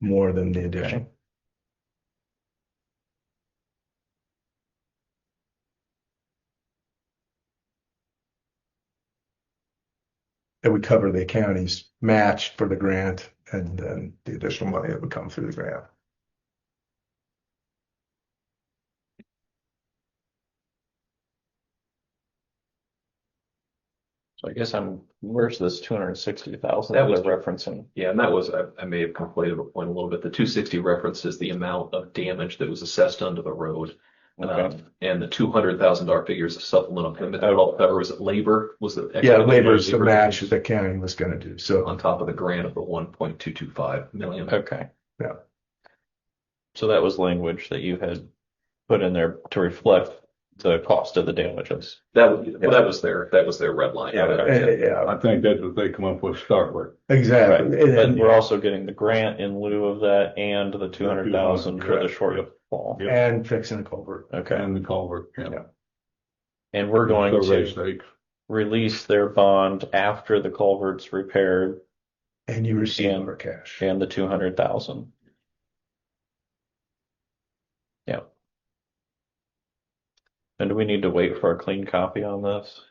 more than the addition. It would cover the county's match for the grant and then the additional money that would come through the grant.
So I guess where's this 260,000
That was
they're referencing?
Yeah, and that was, I may have conflated a point a little bit. The 260 references the amount of damage that was assessed onto the road.
Okay.
And the $200,000 figure is a supplemental payment that will cover, was it labor?
Labor is the match that the county was going to do. So
on top of the grant of the 1.225 million.
Okay.
Yeah.
So that was language that you had put in there to reflect the cost of the damages.
That was their red line.
I think that's what they come up with Starke.
Exactly.
Right. But we're also getting the grant in lieu of that and the 200,000 for the shortfall.
And fixing the culvert.
Okay.
And the culvert. Yeah.
And we're going to release their bond after the culvert's repaired.
And you receive our cash.
And the 200,000. Yeah. And do we need to wait for a clean copy on this?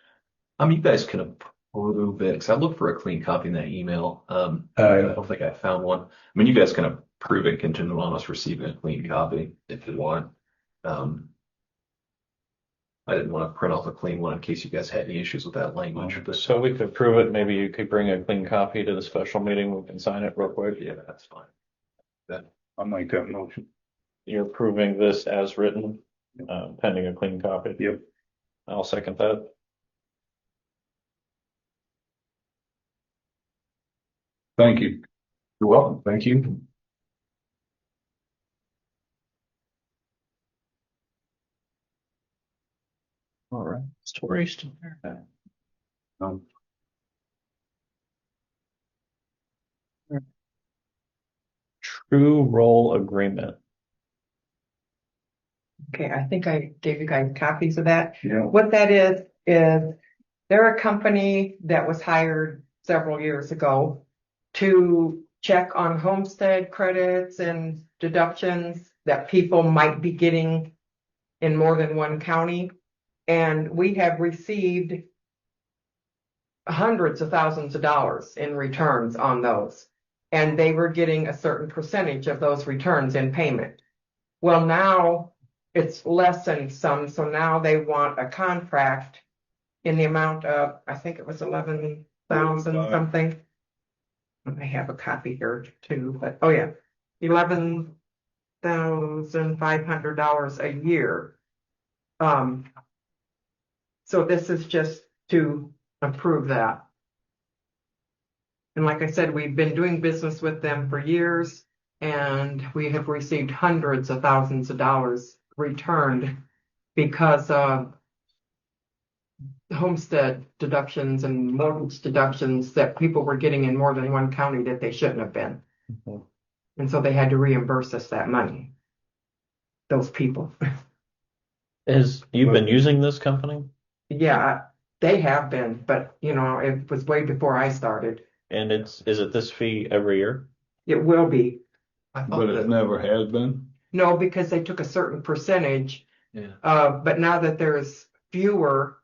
You guys can approve it, because I looked for a clean copy in that email. I don't think I found one. You guys can approve it contingent on us receiving a clean copy if you want. I didn't want to print off a clean one in case you guys had any issues with that language. But
so we could approve it. Maybe you could bring a clean copy to the special meeting. We can sign it real quick.
Yeah, that's fine.
I'll make that motion.
You're approving this as written, pending a clean copy.
Yep.
I'll second that.
Thank you.
You're welcome. Thank you.
All right. Is Tori still there? True role agreement.
Okay, I think I gave you guys copies of that.
Yeah.
What that is they're a company that was hired several years ago to check on homestead credits and deductions that people might be getting in more than one county. And we have received hundreds of thousands of dollars in returns on those. And they were getting a certain percentage of those returns in payment. Well, now it's less than some, so now they want a contract in the amount of, I think it was 11,000 something. I have a copy here too, but oh yeah, $11,500 a year. So this is just to approve that. And like I said, we've been doing business with them for years, and we have received hundreds of thousands of dollars returned because of homestead deductions and mortgage deductions that people were getting in more than one county that they shouldn't have been.
Mm-hmm.
And so they had to reimburse us that money. Those people.
You've been using this company?
Yeah, they have been, but it was way before I started.
And is it this fee every year?
It will be.
But it never has been?
No, because they took a certain percentage.
Yeah.
But now that there's fewer,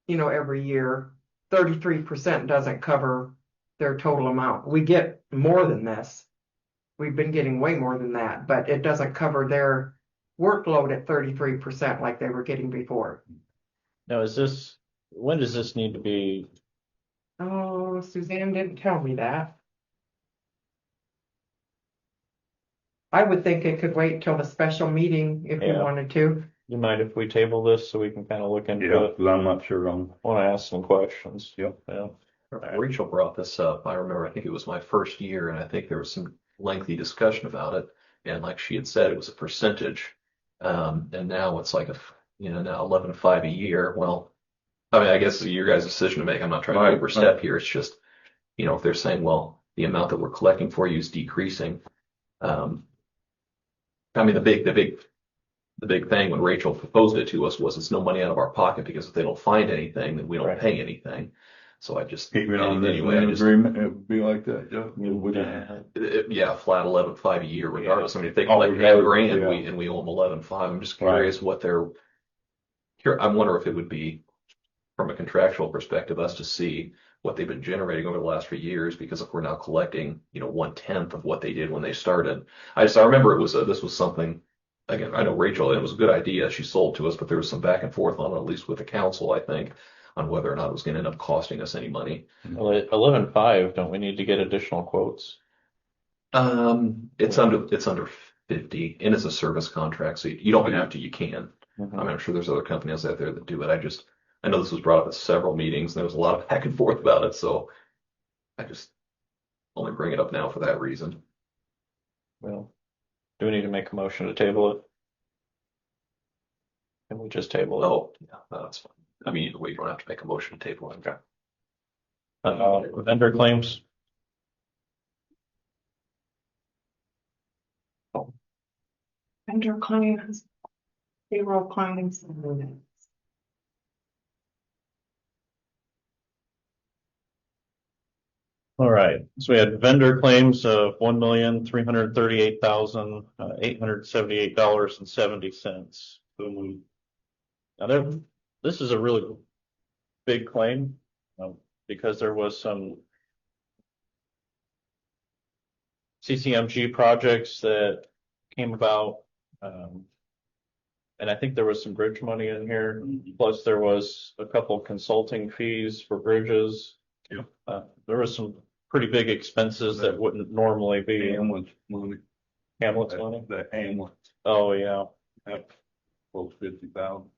every year, 33% doesn't cover their total amount. We get more than this. We've been getting way more than that, but it doesn't cover their workload at 33% like they were getting before.
Now, when does this need to be?
Oh, Suzanne didn't tell me that. I would think it could wait till the special meeting if you
Yeah.
wanted to.
You mind if we table this so we can kind of look into
Yeah,
it?
'cause I'm not sure on.
Want to ask some questions?
Yep.
Yeah.
Rachel brought this up. I remember, I think it was my first year, and I think there was some lengthy discussion about it. And like she had said, it was a percentage. And now it's like now 11.5 a year. Well, I mean, I guess it's your guys' decision to make. I'm not trying to overstep here. It's just, if they're saying, well, the amount that we're collecting for you is decreasing. I mean, the big thing when Rachel proposed it to us was it's no money out of our pocket because if they don't find anything, then we don't pay anything. So I just
Keep it on this
anyway, I just
agreement, it would be like that, Joe. You wouldn't-
yeah, flat 11.5 a year regardless. I mean, if they
Oh,
collect
regardless,
10 grand
yeah.
and we owe them 11.5, I'm just
Right.
curious what they're here. I wonder if it would be from a contractual perspective, us to see what they've been generating over the last few years, because if we're now collecting, 1/10 of what they did when they started. I remember this was something, again, I know Rachel, it was a good idea. She sold to us, but there was some back and forth on it, at least with the council, I think, on whether or not it was going to end up costing us any money.
Well, at 11.5, don't we need to get additional quotes?
It's under 50 and it's a service contract. So you don't have to, you can.
Mhm.
I mean, I'm sure there's other companies out there that do it. I know this was brought up at several meetings and there was a lot of back and forth about it. So I just only bring it up now for that reason.
Well, do we need to make a motion to table it? Can we just table it?
Oh, yeah, that's fine. I mean, either way, you don't have to make a motion to table it.
Okay. Vendor claims.
Vendor claims, payroll claims.
All right, so we had vendor claims of $1,338,878.70. Now this is a really big claim, because there was some CCMG projects that came about. And I think there was some bridge money in here, plus there was a couple consulting fees for bridges.
Yeah.
There was some pretty big expenses that wouldn't normally be.
Hamlet's money.
Hamlet's money?
The Hamlet,
Oh, yeah.
close 50,000.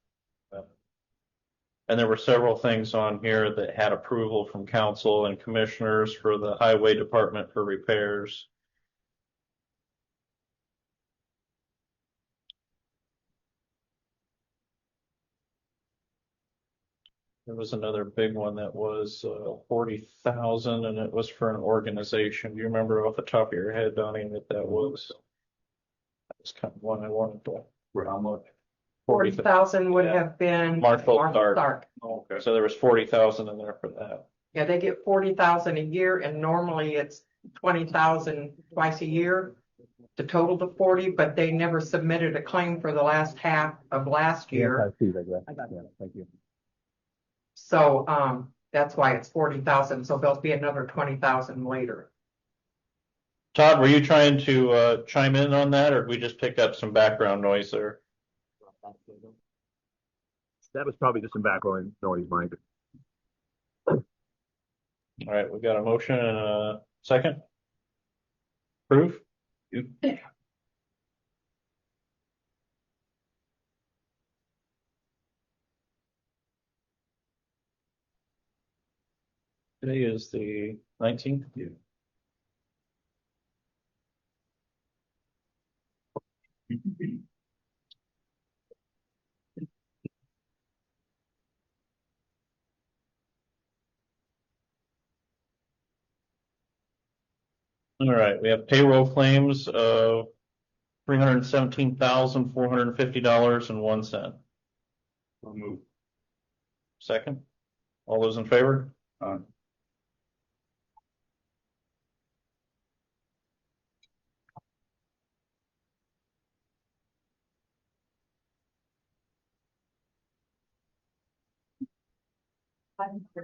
And there were several things on here that had approval from council and commissioners for the highway department for repairs. There was another big one that was 40,000, and it was for an organization. Do you remember off the top of your head, Donnie, what that was? That was kind of one I wanted to.
For how much?
40,000 would have been
Marshall
Marshall
Starke.
Okay.
So there was 40,000 in there for that.
Yeah, they get 40,000 a year, and normally it's 20,000 twice a year to total to 40, but they never submitted a claim for the last half of last year.
Thank you.
So that's why it's 40,000. So there'll be another 20,000 later.
Todd, were you trying to chime in on that, or did we just pick up some background noise there?
That was probably just some background noise, Mike.
All right, we got a motion and a second. Proof? Today is the 19th.
Yeah.
All right, we have payroll claims of $317,450.01.
I'll move.
Second. All those in favor?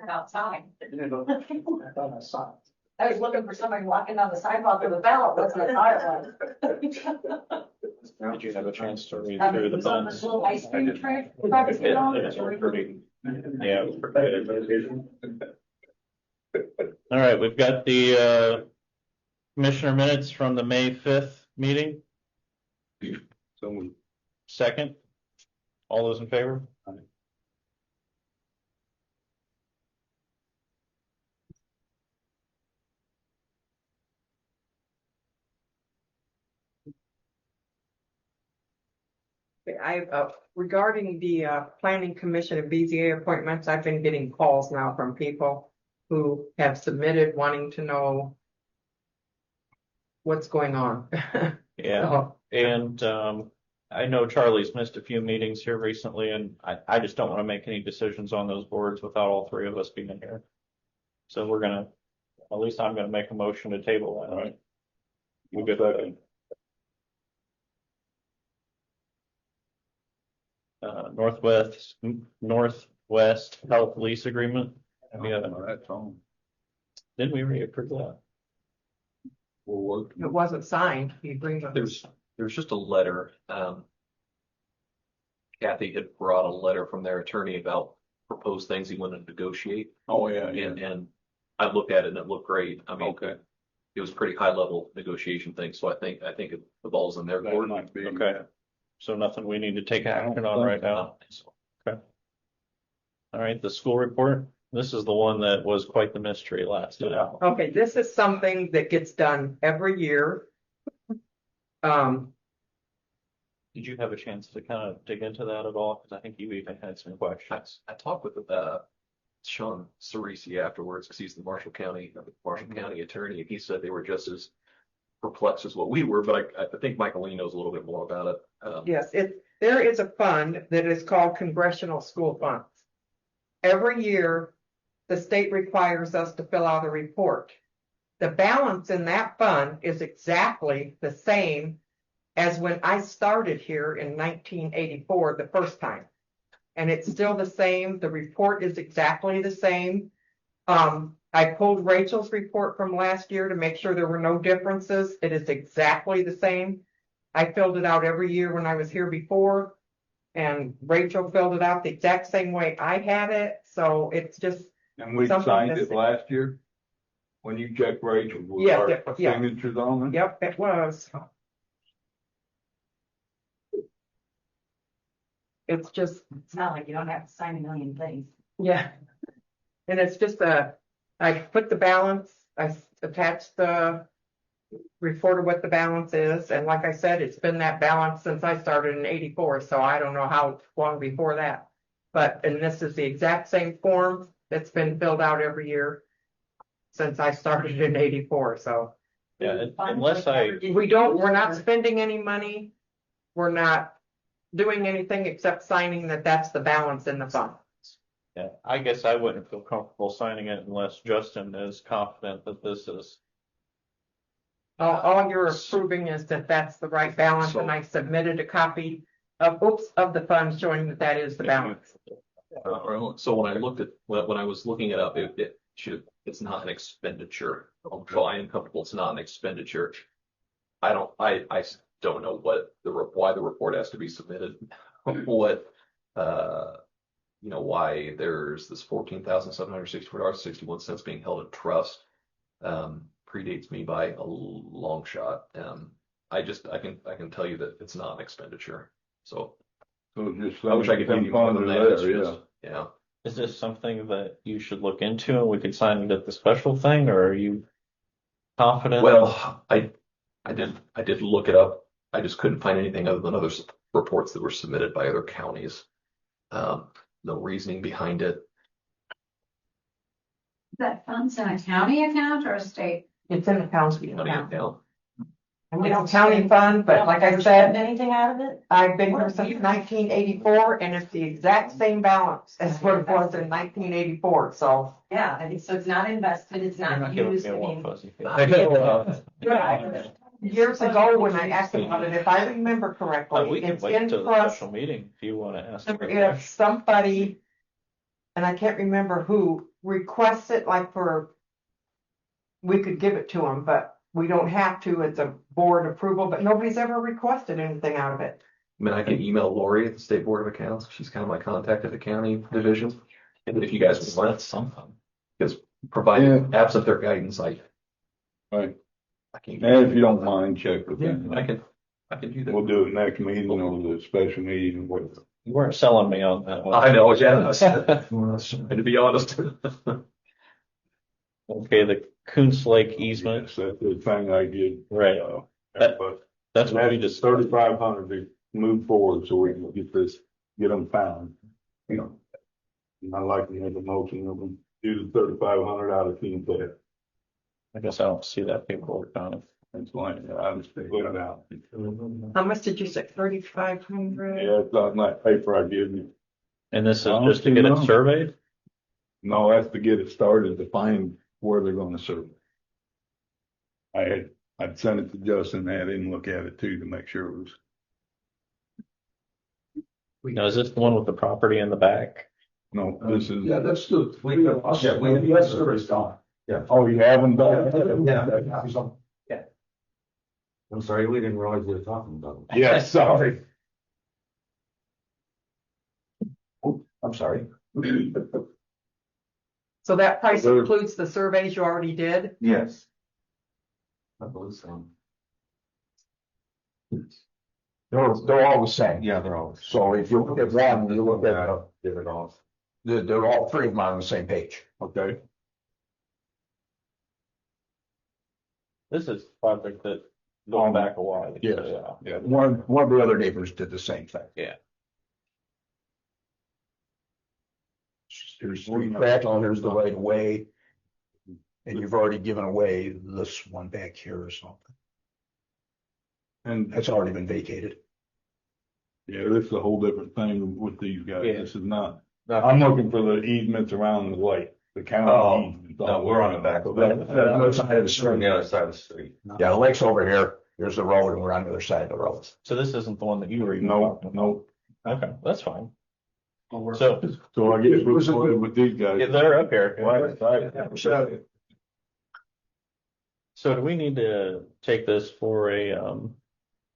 Outside. I was looking for somebody walking down the sidewalk with a ballot, that's what I thought it was.
Did you have a chance to read
It
through the
was on
minutes?
this little ice cream tray.
Yeah, it was pretty. Yeah, it was pretty good. All right, we've got the commissioner minutes from the May 5th meeting.
So
Second, all those in favor?
Regarding the planning commission and BZA appointments, I've been getting calls now from people who have submitted wanting to know what's going on.
Yeah,
So,
and I know Charlie's missed a few meetings here recently, and I just don't want to make any decisions on those boards without all three of us being here. So we're gonna, at least I'm gonna make a motion to table that.
All right.
We good with that? Northwest Health Lease Agreement. Yeah,
That's on.
didn't we reapprove that?
We'll work.
it wasn't signed. You bring up.
There's just a letter. Kathy had brought a letter from their attorney about proposed things he wanted to negotiate.
Oh, yeah, yeah.
And I looked at it and it looked great. I mean,
Okay.
it was a pretty high level negotiation thing. So I think the ball's in their
That
court.
might be.
Okay. So nothing we need to take action on right now. Okay. All right, the school report. This is the one that was quite the mystery last time.
Okay, this is something that gets done every year.
Did you have a chance to kind of dig into that at all? Because I think you even had some questions.
I talked with Sean Cerisi afterwards because he's the Marshall County attorney, and he said they were just as perplexed as what we were. But I think Michael Lee knows a little bit more about it.
Yes, there is a fund that is called Congressional School Funds. Every year, the state requires us to fill out a report. The balance in that fund is exactly the same as when I started here in 1984, the first time. And it's still the same. The report is exactly the same. I pulled Rachel's report from last year to make sure there were no differences. It is exactly the same. I filled it out every year when I was here before, and Rachel filled it out the exact same way I had it. So it's just.
And we
something
signed
that's-
it last year? When you checked Rachel, was
Yes,
our
yeah.
signatures on it?
Yep, it was. It's just,
It's not like you don't have to sign a million things.
yeah. And it's just I put the balance, I attached the report of what the balance is. And like I said, it's been that balance since I started in 84. So I don't know how long before that. And this is the exact same form that's been filled out every year since I started in 84. So
Yeah, we're
we're not spending any money. We're not doing anything except signing that that's the balance in the fund.
Yeah, I guess I wouldn't feel comfortable signing it unless Justin is confident that this is.
All you're approving is that that's the right balance, and I submitted a copy of the funds showing that that is the balance.
So when I was looking it up, it's not an expenditure. So I am comfortable it's not an expenditure. I don't know why the report has to be submitted. Why there's this $14,764.61 being held in trust. Predates me by a long shot. I can tell you that it's not an expenditure. So
just
I wish I could give you more than that. It's just, yeah.
Is this something that you should look into and we could sign it at the special thing, or are you confident?
Well, I did look it up. I just couldn't find anything other than other reports that were submitted by other counties. No reasoning behind it.
Is that funds in a county account or a state?
It's in the county
Money
account.
account.
It's a county fund, but like I said,
Anything out of it?
I've been here since 1984, and it's the exact same balance as what it was in 1984. So
Yeah, I think so. It's not invested, it's
You're not
not
giving
used.
me a
I
warm
mean,
fuzzy.
I know.
years ago, when I asked about it, if I remember correctly,
We can
it's
wait
in
till the
trust.
special meeting if you want to ask.
If somebody and I can't remember who requests it, like we could give it to them, but we don't have to. It's a board approval, but nobody's ever requested anything out of it.
I mean, I can email Lori at the State Board of Accounts. She's kind of my contact at the county division. And if you guys would want something, because provided absent their guidance,
Right.
I can't.
And if you don't mind, check with them.
I can do that.
We'll do it next meeting or the special meeting.
You weren't selling me on that one.
I know, yeah. And to be honest.
Okay, the Coons Lake easement.
Yes, that's the thing I did.
Right. That's what we just.
3,500 to move forward so we can get them found. You know, I'd like to make a motion of them, do the 3,500 out of King Fed.
I guess I don't see that paperwork on it.
That's fine. I just put it out.
How much did you say? 3,500?
Yeah, it's on that paper I gave you.
And this is just to get it surveyed?
No, that's to get it started to find where they're gonna serve it. I'd sent it to Justin, had him look at it too to make sure it was.
Now, is this the one with the property in the back?
No, this is.
Yeah, that's the, that's survey's done. Yeah.
Oh, you haven't done?
Yeah.
I'm sorry, we didn't realize we were talking about it.
Yeah, sorry.
I'm sorry.
So that price includes the surveys you already did?
Yes. I believe so.
They're all the same.
Yeah, they're all.
So if you look at one, you look at,
Give it off.
they're all three of them on the same page.
Okay.
This is a project that going back a while.
Yes.
Yeah.
One of the other neighbors did the same thing.
Yeah.
There's three back on, there's the right of way. And you've already given away this one back here or something.
And
That's already been vacated.
yeah, this is a whole different thing with these guys.
Yeah.
This is not, I'm looking for the easements around the lake, the county easements.
No, we're on the back.
So
That's the other side of the
We're on
street.
the other side of the street.
Yeah, the lake's over here. Here's the road and we're on the other side of the road.
So this isn't the one that you were even
No,
talking about?
no.
Okay, that's fine. So,
So I guess we're starting with these guys.
yeah, they're up here.
Right.
So do we need to take this for a,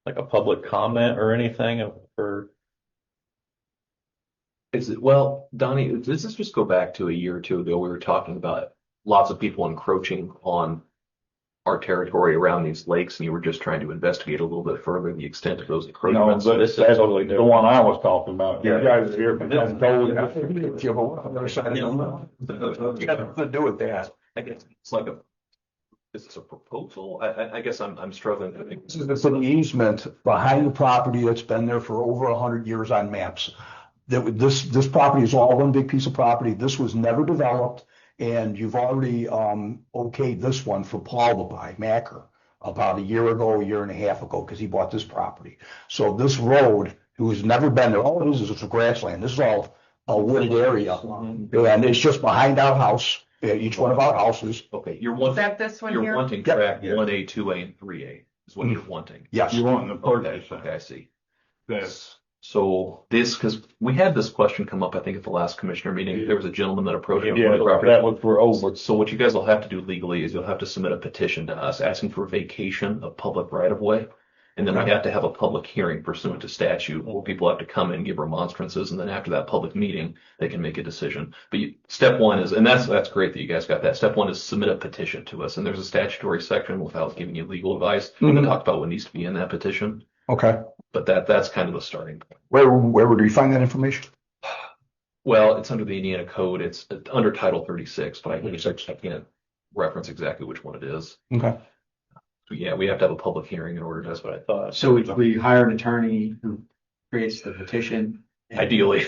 like a public comment or anything for?
Well, Donnie, does this just go back to a year or two ago? We were talking about lots of people encroaching on our territory around these lakes, and you were just trying to investigate a little bit further the extent of those
No,
encroachments.
but
this is
that's
totally
the
different.
one I was talking about. You guys are here.
If you have a other side, you got nothing to do with that.
I guess it's like is this a proposal? I guess I'm struggling to think.
This is an easement behind the property that's been there for over 100 years on maps. This property is all one big piece of property. This was never developed, and you've already okayed this one for Paul to buy, Macker, about a year ago, a year and a half ago, because he bought this property. So this road, who's never been there, all it is a grassland. This is all a wooded area, and it's just behind our house, each one of our houses.
Okay,
Is that this one
you're
here?
wanting track 1A, 2A, and 3A is what you're wanting.
Yes.
You want the
Okay,
purchase.
okay, I see.
That's,
So because we had this question come up, I think at the last commissioner meeting, there was a gentleman that approached me
yeah,
on the property.
that was for over.
So what you guys will have to do legally is you'll have to submit a petition to us asking for vacation of public right of way. And then we have to have a public hearing pursuant to statute where people have to come in and give remonstrances. And then after that public meeting, they can make a decision. But step one is, and that's great that you guys got that. Step one is submit a petition to us. And there's a statutory section without giving you legal advice. We can talk about what needs to be in that petition.
Okay.
But that's kind of the starting point.
Where would we find that information?
Well, it's under the Indiana code. It's under Title 36, but I can't reference exactly which one it is.
Okay.
But yeah, we have to have a public hearing in order. That's what I thought.
So we hire an attorney who creates the petition.
Ideally,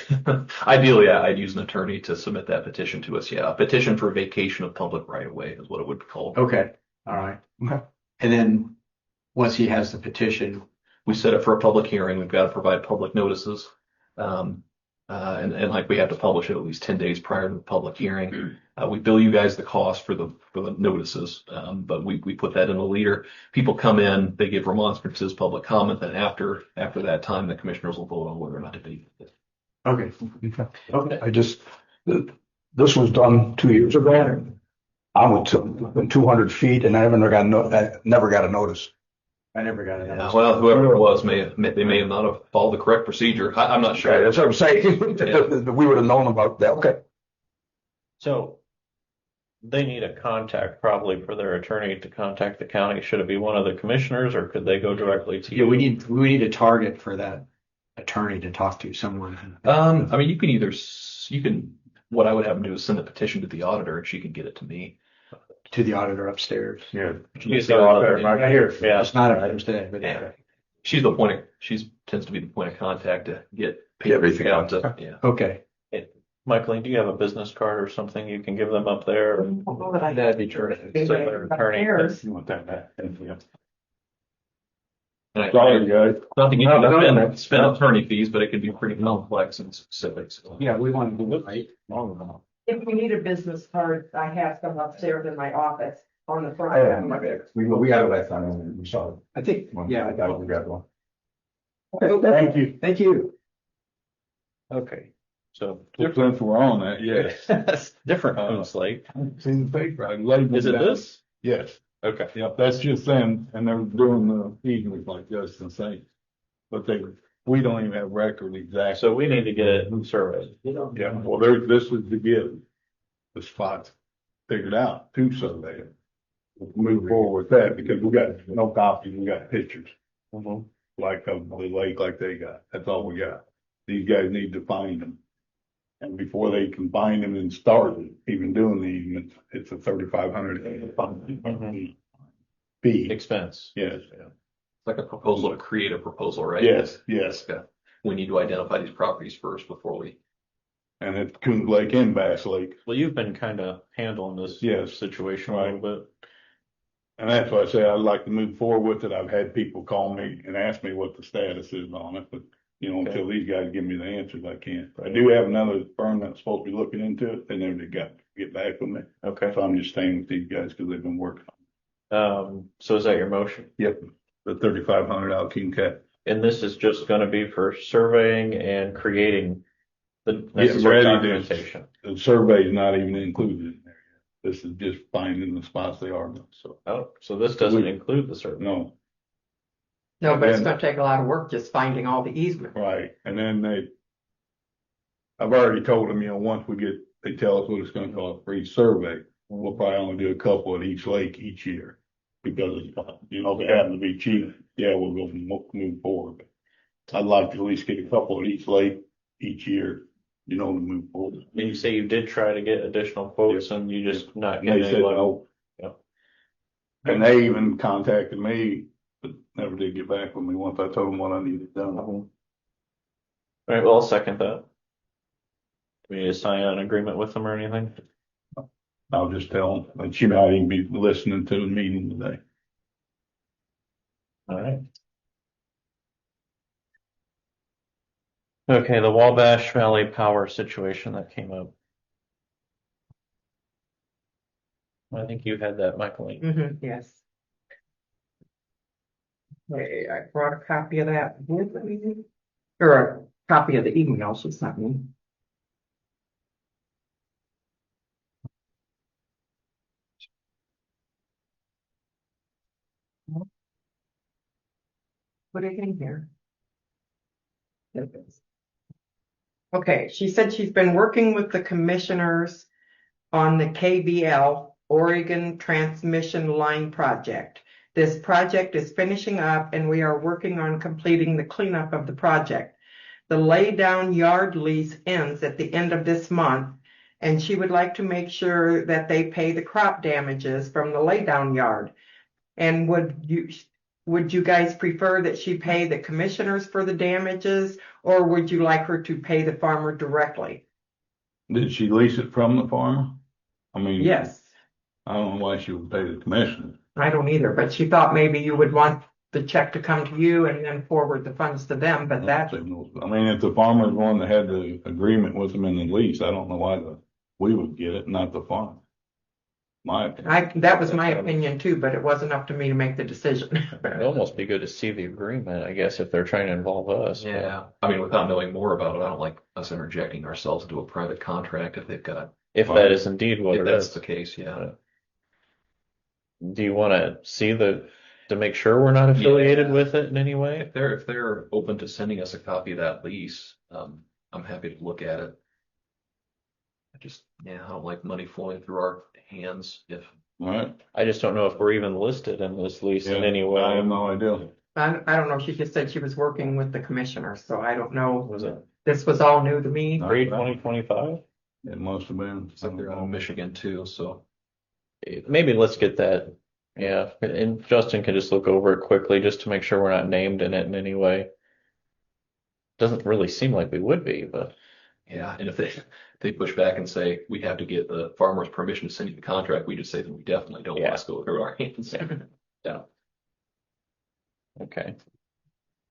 yeah, I'd use an attorney to submit that petition to us. Yeah, a petition for vacation of public right of way is what it would be called.
Okay, all right.
Okay.
And then once he has the petition,
we set it for a public hearing. We've got to provide public notices. And like we have to publish it at least 10 days prior to the public hearing. We bill you guys the cost for the notices, but we put that in the leader. People come in, they give remonstrances, public comment, then after that time, the commissioners will vote on whether or not to be.
okay.
Okay. I just,
this was done 2 years ago. I went to within 200 feet and I never got a notice.
I never got it.
Yeah, well, whoever it was they may have not have followed the correct procedure. I'm not sure.
Okay, that's what I'm saying. We would have known about that. Okay.
So they need a contact probably for their attorney to contact the county. Should it be one of the commissioners or could they go directly to
Yeah,
you?
we need a target for that attorney to talk to, someone.
I mean, you can, what I would have them do is send a petition to the auditor and she can get it to me.
To the auditor upstairs.
Yeah.
She's the auditor.
Right here.
Yeah.
It's not an item today, but
Yeah. She tends to be the point of contact to get
everything
out
out.
to, yeah.
okay.
Michaeline, do you have a business card or something you can give them up there?
That'd be terrific.
So their attorney.
You want that back?
And I,
Sorry, guys.
nothing you
No,
can
no,
spend attorney fees, but it can be pretty complex and specific. So.
Yeah, we want to do it right. Long enough.
If we need a business card, I have some upstairs in my office on the front.
I have it in my bag. We got it last time and we saw it.
I think, yeah.
I got it. We grabbed one.
Okay,
Thank you.
thank you.
Okay. So
Since we're on that, yes.
different home slate.
Seen the paper. I labeled
Is it
down.
this?
Yes.
Okay.
Yep, that's just them, and they're doing the easements like Justin saying. But we don't even have record exactly.
So we need to get it surveyed.
Yeah, well, this is to get the spots figured out to survey it. Move forward with that because we got no copies, we got pictures. Like of the lake like they got. That's all we got. These guys need to find them. And before they can find them and start even doing the easements, it's a $3,500 fee.
Expense.
Yes.
It's like a proposal to create a proposal, right?
Yes, yes.
Yeah. We need to identify these properties first before we.
And it's Coon Lake and Bass Lake.
Well, you've been kind of handling this situation a little bit.
And that's why I say I'd like to move forward with it. I've had people call me and ask me what the status is on it, but until these guys give me the answers, I can't. I do have another firm that's supposed to be looking into it. They never did get back with me.
Okay.
So I'm just staying with these guys because they've been working.
So is that your motion?
Yep. The 3,500 out King Cat.
And this is just going to be for surveying and creating the
Getting
necessary
ready
documentation.
The survey is not even included in there yet. This is just finding the spots they are.
So this doesn't include the survey.
No.
No, but it's gonna take a lot of work just finding all the easements.
Right, and then I've already told them, once they tell us what it's gonna cost for each survey, we'll probably only do a couple at each lake each year. Because, if it happen to be cheap, we'll go move forward. I'd like to at least get a couple at each lake each year, to move forward.
And you say you did try to get additional quotes and you just not
And
getting
they said
any luck.
no.
Yep.
And they even contacted me, but never did get back with me once I told them what I needed done.
All right, well, I'll second that. Do we need to sign an agreement with them or anything?
I'll just tell them, and she might even be listening to the meeting today.
All right. Okay, the Wabash Valley Power situation that came up. I think you had that, Michaeline.
Yes. Okay, I brought a copy of that with me, or a copy of the email she sent me. Put it in here. There it is. Okay, she said she's been working with the commissioners on the KBL Oregon Transmission Line Project. This project is finishing up and we are working on completing the cleanup of the project. The laydown yard lease ends at the end of this month, and she would like to make sure that they pay the crop damages from the laydown yard. And would you guys prefer that she pay the commissioners for the damages, or would you like her to pay the farmer directly?
Did she lease it from the farmer? I mean.
Yes.
I don't know why she would pay the commissioner.
I don't either, but she thought maybe you would want the check to come to you and then forward the funds to them, but that.
I mean, if the farmer's one that had the agreement with them in the lease, I don't know why we would get it, not the farmer.
That was my opinion too, but it wasn't up to me to make the decision.
It'd almost be good to see the agreement, I guess, if they're trying to involve us.
Yeah. I mean, without knowing more about it, I don't like us interjecting ourselves into a private contract if they've got
If that is indeed what
If
it
that's
is.
the case, yeah.
Do you want to see to make sure we're not affiliated
Yeah.
with it in any way?
If they're open to sending us a copy of that lease, I'm happy to look at it. I don't like money flowing through our hands if.
All right.
I just don't know if we're even listed in this lease in any way.
I have no idea.
I don't know. She just said she was working with the commissioner, so I don't know.
Was it
This was all new to me.
pre-2025?
It must have been.
It's like they're out of Michigan too, so.
Maybe let's get that. Yeah, and Justin can just look over it quickly just to make sure we're not named in it in any way. Doesn't really seem like we would be, but
Yeah, and if they push back and say we have to get the farmer's permission to send you the contract, we just say that we definitely don't want us to go through our hands.
yeah. Okay.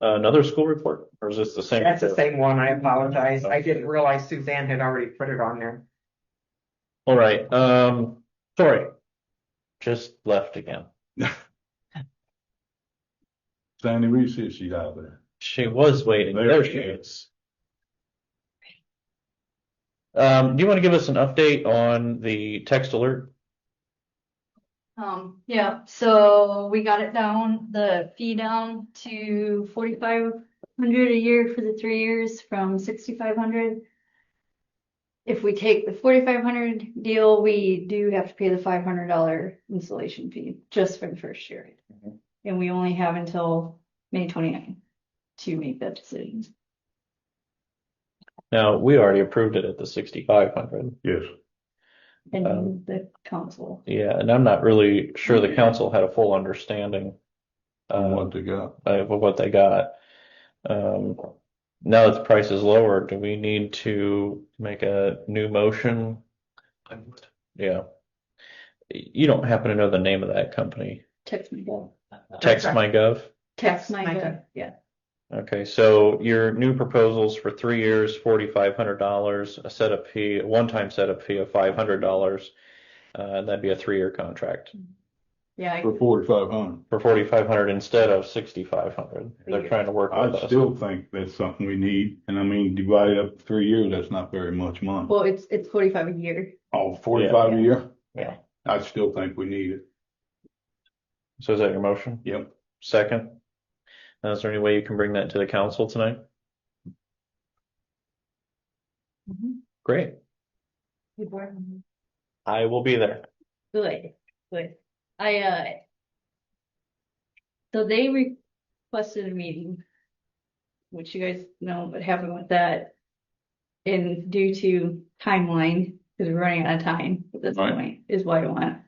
Another school report, or is this the same?
That's the same one. I apologize. I didn't realize Suzanne had already put it on there.
All right. Sorry. Just left again.
Sandy, we see she's out there.
She was waiting. There she is. Do you want to give us an update on the text alert?
Yeah, so we got it down, the fee down to 4,500 a year for the 3 years from 6,500. If we take the 4,500 deal, we do have to pay the $500 installation fee just for the first year. And we only have until May 29th to make that decision.
Now, we already approved it at the 6,500.
Yes.
And the council.
Yeah, and I'm not really sure the council had a full understanding
What they got.
of what they got. Now that the price is lower, do we need to make a new motion?
I would.
Yeah. You don't happen to know the name of that company?
Text my gov.
Text
my gov, yeah.
Okay, so your new proposals for 3 years, $4,500, a setup fee, a one-time setup fee of $500, and that'd be a 3-year contract.
Yeah.
For 4,500.
For 4,500 instead of 6,500. They're trying to work with us.
I still think that's something we need. And I mean, divided up 3 years, that's not very much money.
Well, it's 45 a year.
Oh, 45 a year?
Yeah.
I still think we need it.
So is that your motion?
Yep.
Second? Is there any way you can bring that to the council tonight? Great. I will be there.
Good. So they requested a meeting, which you guys know what happened with that. And due to timeline, because we're running out of time at this point, is why I want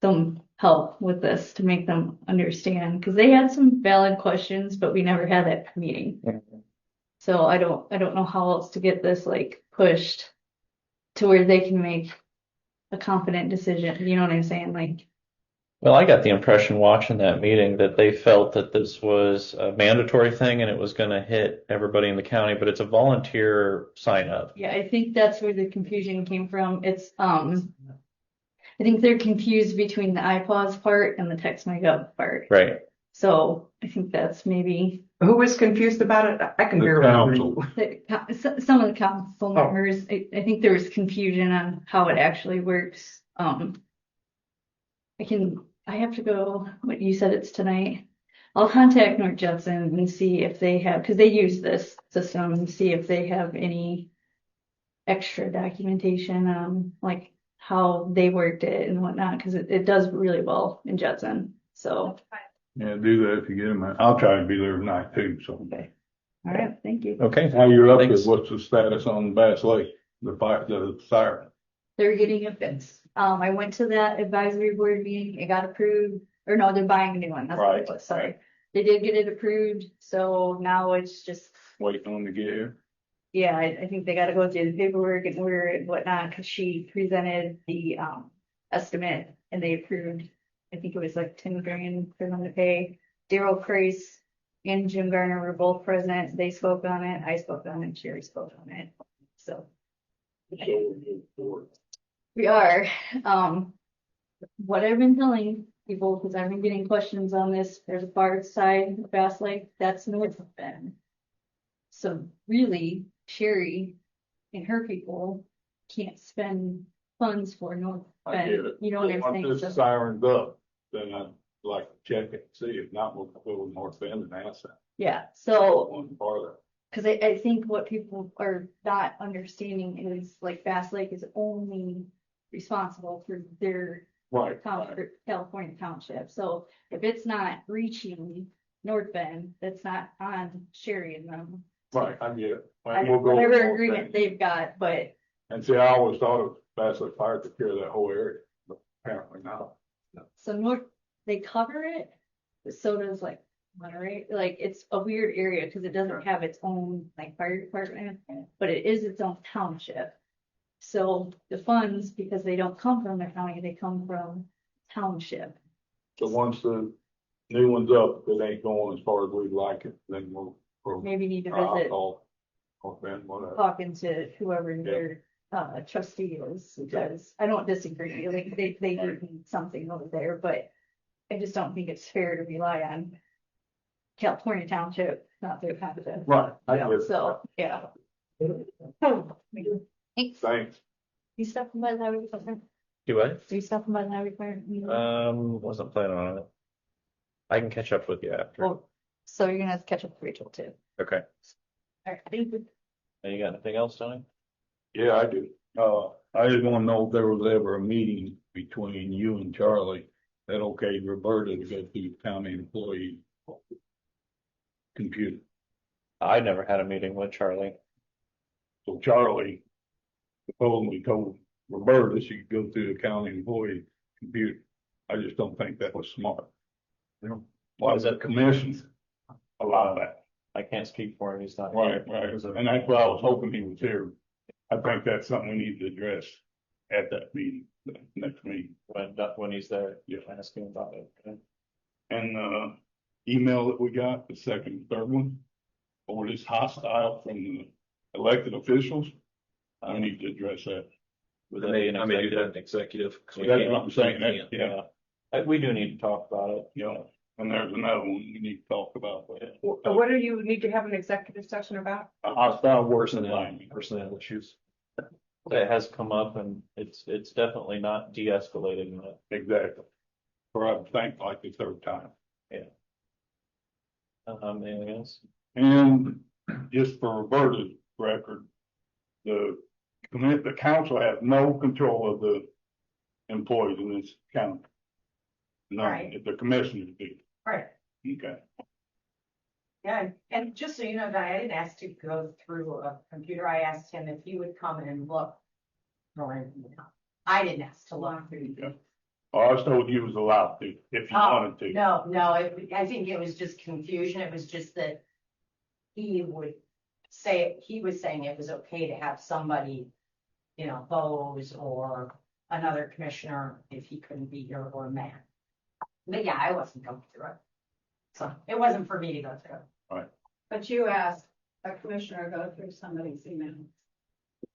some help with this to make them understand, because they had some valid questions, but we never had that meeting. So I don't know how else to get this like pushed to where they can make a confident decision. You know what I'm saying? Like,
Well, I got the impression watching that meeting that they felt that this was a mandatory thing and it was going to hit everybody in the county, but it's a volunteer sign up.
yeah, I think that's where the confusion came from. It's I think they're confused between the iPause part and the text my gov part.
Right.
So I think that's maybe
Who was confused about it? I can barely read.
some of the council members. I think there was confusion on how it actually works. I have to go, what you said it's tonight. I'll contact North Judson and see if they have, because they use this system, and see if they have any extra documentation on like how they worked it and whatnot, because it does really well in Judson. So.
Yeah, do that if you get them. I'll try to be there tonight too, so.
Okay. All right, thank you.
Okay.
While you're up there,
Thanks.
what's the status on Bass Lake? The siren?
They're getting it fixed. I went to that advisory board meeting. It got approved, or no, they're buying a new one. That's what it was. Sorry. They did get it approved. So now it's just,
Waiting on to get here.
yeah, I think they got to go through the paperwork and order it and whatnot, because she presented the estimate and they approved. I think it was like 10 grand for them to pay. Daryl Kreis and Jim Garner were both present. They spoke on it. I spoke on it. Sherry spoke on it. So. We are. What I've been telling people, because I've been getting questions on this, there's a far side of Bass Lake, that's north of Bend. So really, Sherry and her people can't spend funds for North
I get
Bend.
it.
You know what I'm
Once
saying?
this
So,
sirens up, then I'd like to check it, see if not, we'll go with North Bend and ask that
yeah, so,
one farther.
cause I think what people are not understanding is like Bass Lake is only responsible for their
Right.
township, California township. So if it's not reaching North Bend, that's not on Sherry and them.
Right, I get it. And we'll go with
Whatever
North
agreement
Bend.
they've got, but
And see, I always thought of Bass Lake Fire took care of that whole area, but apparently not.
so North, they cover it, but so does like Monterey. Like it's a weird area because it doesn't have its own like fire department, but it is its own township. So the funds, because they don't come from the county, they come from township.
So once the new one's up, it ain't going as far as we'd like it, then we'll.
Maybe need to
I'll
visit,
call North Bend, whatever.
talking to whoever their trustee is, because I don't disagree. Like they need something over there, but I just don't think it's fair to rely on California Township, not their township.
Right. I get it.
So, yeah.
Thanks.
You stopping by the highway department?
Do I?
Are you stopping by the highway department?
Wasn't planning on it. I can catch up with you after.
Well, so you're gonna have to catch up with Rachel too.
Okay.
All right, thank you.
You got anything else, Tony?
Yeah, I do. I just wanna know if there was ever a meeting between you and Charlie that okayed Roberta to go through county employee computer.
I never had a meeting with Charlie.
So Charlie supposedly told Roberta she could go through the county employee computer. I just don't think that was smart. Why does that commission allow that?
I can't speak for him. He's not
Right,
here.
right. And that's why I was hoping he was here. I think that's something we need to address at that meeting, the next meeting.
When he's there,
Yeah.
ask him about it. Okay.
And email that we got, the second, and third one, or this hostile from the elected officials, I need to address that.
Would that be an
I may do that
executive?
in executive. 'Cause we
That's
can't-
what I'm saying,
we can't.
yeah.
We do need to talk about it.
Yeah, and there's another one we need to talk about.
What do you need to have an executive session about?
A hostile work environment.
Personnel issues.
That has come up and it's definitely not de-escalating it.
Exactly. Or I think like the third time.
Yeah. Anything else?
And just for Roberta's record, the council has no control of the employees in this county. No,
Right.
the commissioners do.
Right.
Okay.
Yeah, and just so you know, Di, I didn't ask to go through a computer. I asked him if he would come and look. I didn't ask to look through.
Oh, I was told you was allowed to, if you wanted to.
No, I think it was just confusion. It was just that he was saying it was okay to have somebody, Bose or another commissioner if he couldn't be here, or Matt. But yeah, I wasn't going through it. So it wasn't for me to go through.
Right.
But you asked a commissioner to go through somebody's email. Is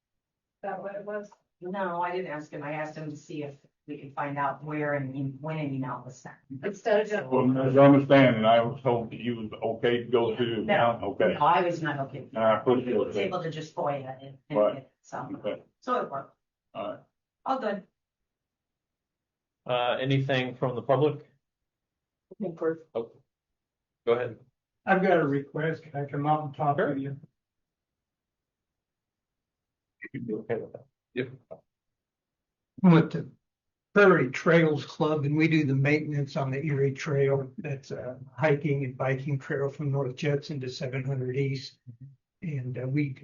that what it was? No, I didn't ask him. I asked him to see if we could find out where and when an email was sent. Instead of just.
Well, as I understand, and I was told that you was okay to go through the account, okay.
No, I was not okay.
I put
He
it
was
okay.
able to just FOIA it and
Right.
get it, so
Okay,
it worked.
all right.
All good.
Anything from the public? Oh, go ahead.
I've got a request. Can I come out and talk to you?
You'd be okay with that? Yep.
I'm with the Prairie Trails Club, and we do the maintenance on the Erie Trail. That's a hiking and biking trail from North Judson to 700 East. And we've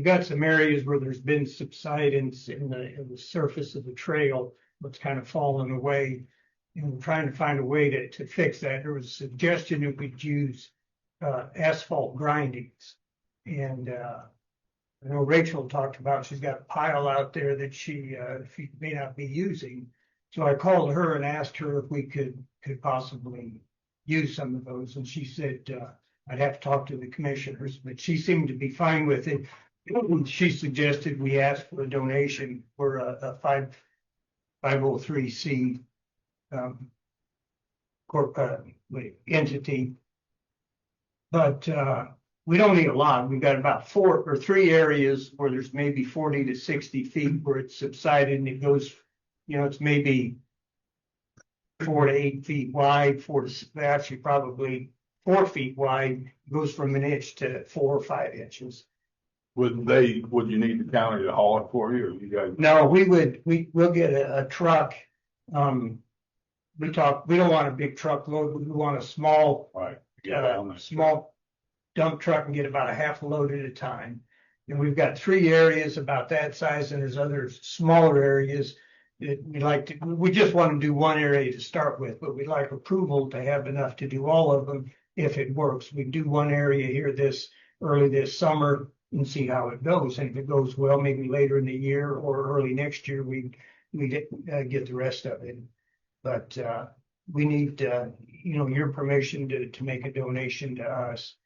got some areas where there's been subsidence in the surface of the trail, what's kind of fallen away. And we're trying to find a way to fix that. There was a suggestion that we'd use asphalt grindings. And I know Rachel talked about she's got a pile out there that she may not be using. So I called her and asked her if we could possibly use some of those. And she said I'd have to talk to the commissioners, but she seemed to be fine with it. She suggested we ask for a donation for a 503c entity. But we don't need a lot. We've got about 3 areas where there's maybe 40 to 60 feet where it's subsided and it goes, it's maybe 4 to 8 feet wide, actually probably 4 feet wide, goes from 1 inch to 4 or 5 inches.
Would you need the county to haul it for you, or you guys?
No, we'll get a truck. We don't want a big truckload. We want a small, small dump truck and get about a half a load at a time. And we've got 3 areas about that size, and there's other smaller areas that we just want to do one area to start with, but we'd like approval to have enough to do all of them if it works. We do one area here early this summer and see how it goes. And if it goes well, maybe later in the year or early next year, we get the rest of it. But we need, your permission to make a donation to us.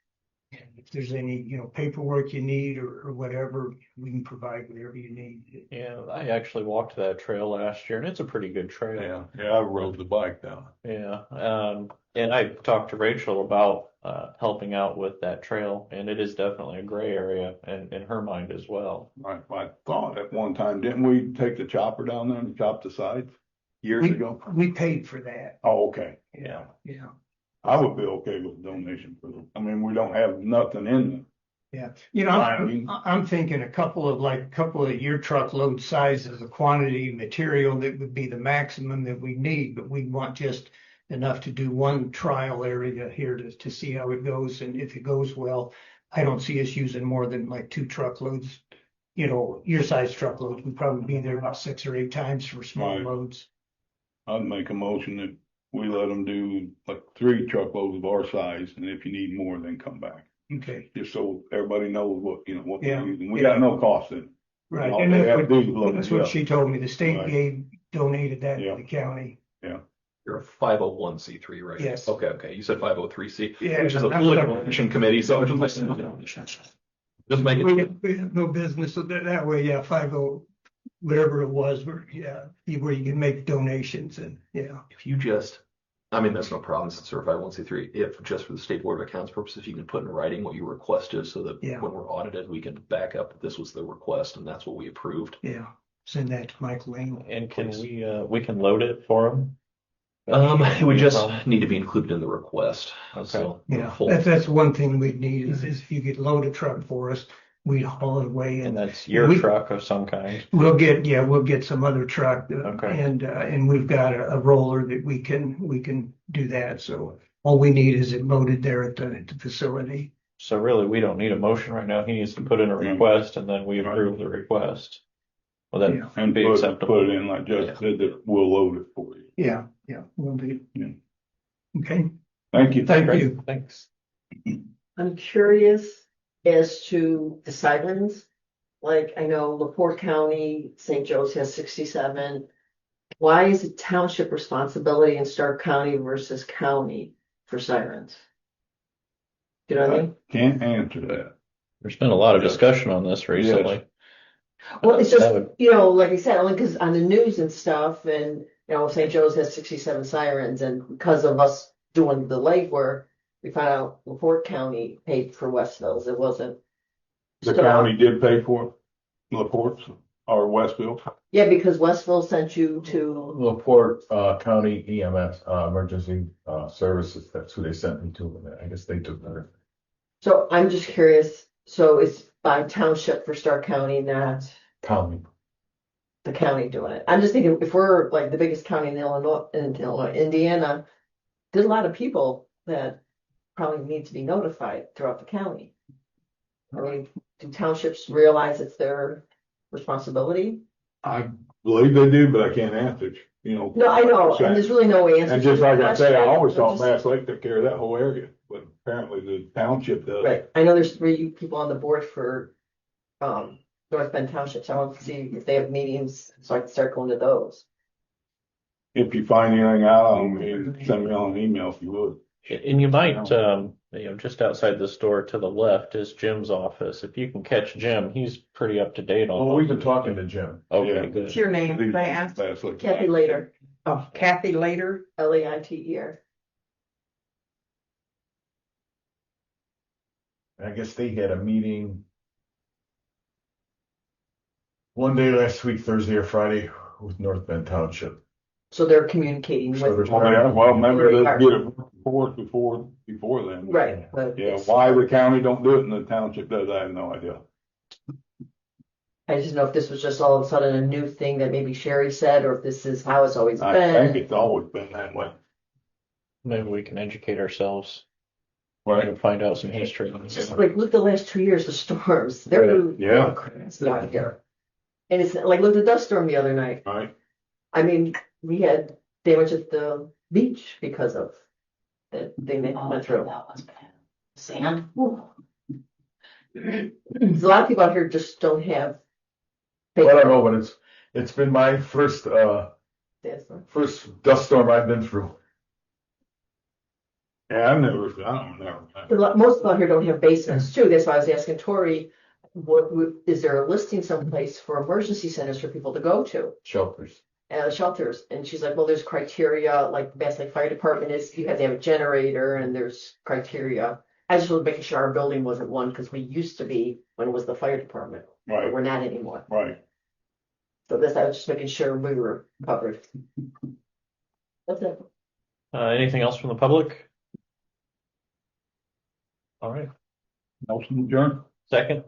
And if there's any, paperwork you need or whatever, we can provide whatever you need.
Yeah, I actually walked that trail last year, and it's a pretty good trail.
Yeah, I rode the bike down.
Yeah, and I talked to Rachel about helping out with that trail, and it is definitely a gray area in her mind as well.
I thought at one time, didn't we take the chopper down there and chop the sides years ago?
We paid for that.
Oh, okay.
Yeah.
I would be okay with a donation for them. I mean, we don't have nothing in them.
Yeah. I'm thinking a couple of your truckload sizes, the quantity of material that would be the maximum that we need, but we want just enough to do one trial area here to see how it goes. And if it goes well, I don't see us using more than like 2 truckloads. Your size truckloads would probably be there about 6 or 8 times for small loads.
I'd make a motion that we let them do like 3 truckloads of our size, and if you need more, then come back.
Okay.
Just so everybody knows what they're using. We got no cost in it.
Right.
All
And
they have to do is
that's
load it
what
up.
she told me. The state donated that to the county.
Yeah.
You're a 501c3, right?
Yes.
Okay. You said 503c,
Yeah,
which is a
that's
liquidation committee, so just make it.
We have no business with that way. Yeah, 50, whatever it was, where you can make donations and
If you just, that's no problem since we're 501c3. If just for the state board of accounts purposes, you can put in writing what you requested so that when we're audited, we can back up that this was the request and that's what we approved.
Yeah. Send that to Michael Lane.
And can we can load it for him?
It would just need to be included in the request.
Okay.
So
That's one thing we'd need is if you could load a truck for us, we'd haul it away.
And that's your truck of some kind.
We'll get some other truck. And we've got a roller that we can do that. So all we need is it loaded there at the facility.
So really, we don't need a motion right now. He needs to put in a request and then we approve the request. Well, that be acceptable.
Put it in like Jeff said that we'll load it for you.
Yeah, we'll do.
Yeah.
Okay.
Thank you.
Thank you.
Thanks.
I'm curious as to the sirens. Like I know LaPorte County, St. Joe's has 67. Why is it township responsibility in Starke County versus county for sirens? You know what I mean?
Can't answer that.
There's been a lot of discussion on this recently.
Yes.
Well, it's just, like I said, only because on the news and stuff, and, St. Joe's has 67 sirens, and because of us doing the legwork, we found out LaPorte County paid for Westville's. It wasn't.
The county did pay for it, LaPorte or Westville?
Yeah, because Westville sent you to.
LaPorte County EMS, Emergency Services, that's who they sent me to. I guess they took that.
So I'm just curious. So it's by township for Starke County, not
county.
The county doing it. I'm just thinking if we're like the biggest county in Indiana, there's a lot of people that probably need to be notified throughout the county. I mean, do townships realize it's their responsibility?
I believe they do, but I can't answer.
No, I know, and there's really no answer.
And just like I say, I always thought Bass Lake took care of that whole area, but apparently the township does.
Right. I know there's 3 people on the board for North Bend Township, so I want to see if they have meetings so I can start going to those.
If you find anything out on me, send me on an email if you would.
And you might, just outside the store to the left is Jim's office. If you can catch Jim, he's pretty up to date on.
Well, we've been talking to Jim.
Okay, good.
What's your name? Can I ask?
Kathy Later.
Oh, Kathy Later.
Laiter.
I guess they had a meeting one day last week, Thursday or Friday, with North Bend Township.
So they're communicating
So
with.
they're-
Yeah, well, maybe they get it before then.
Right. But
Yeah, why the county don't do it and the township does, I have no idea.
I just know if this was just all of a sudden a new thing that maybe Sherry said, or if this is how it's always
I think
been.
it's always been that way.
Maybe we can educate ourselves
Right.
and find out some history.
It's just like, look, the last 2 years of storms, they're
Yeah.
crazy out here. And it's like, look, the dust storm the other night.
Right.
I mean, we had damage at the beach because of the thing they went through.
That was bad. Sand.
There's a lot of people out here just don't have.
Well, I don't know, but it's been my first dust storm I've been through.
Yeah, I don't know.
Most people out here don't have basements too. That's why I was asking Tori, is there a listing someplace for emergency centers for people to go to?
Shelters.
Shelters. And she's like, well, there's criteria, like the Bass Lake Fire Department is, you have to have a generator and there's criteria. I just was making sure our building wasn't one because we used to be when it was the fire department.
Right.
But we're not anymore.
Right.
So I was just making sure we were covered. That's it.
Anything else from the public? All right.
Motion adjourned.
Second.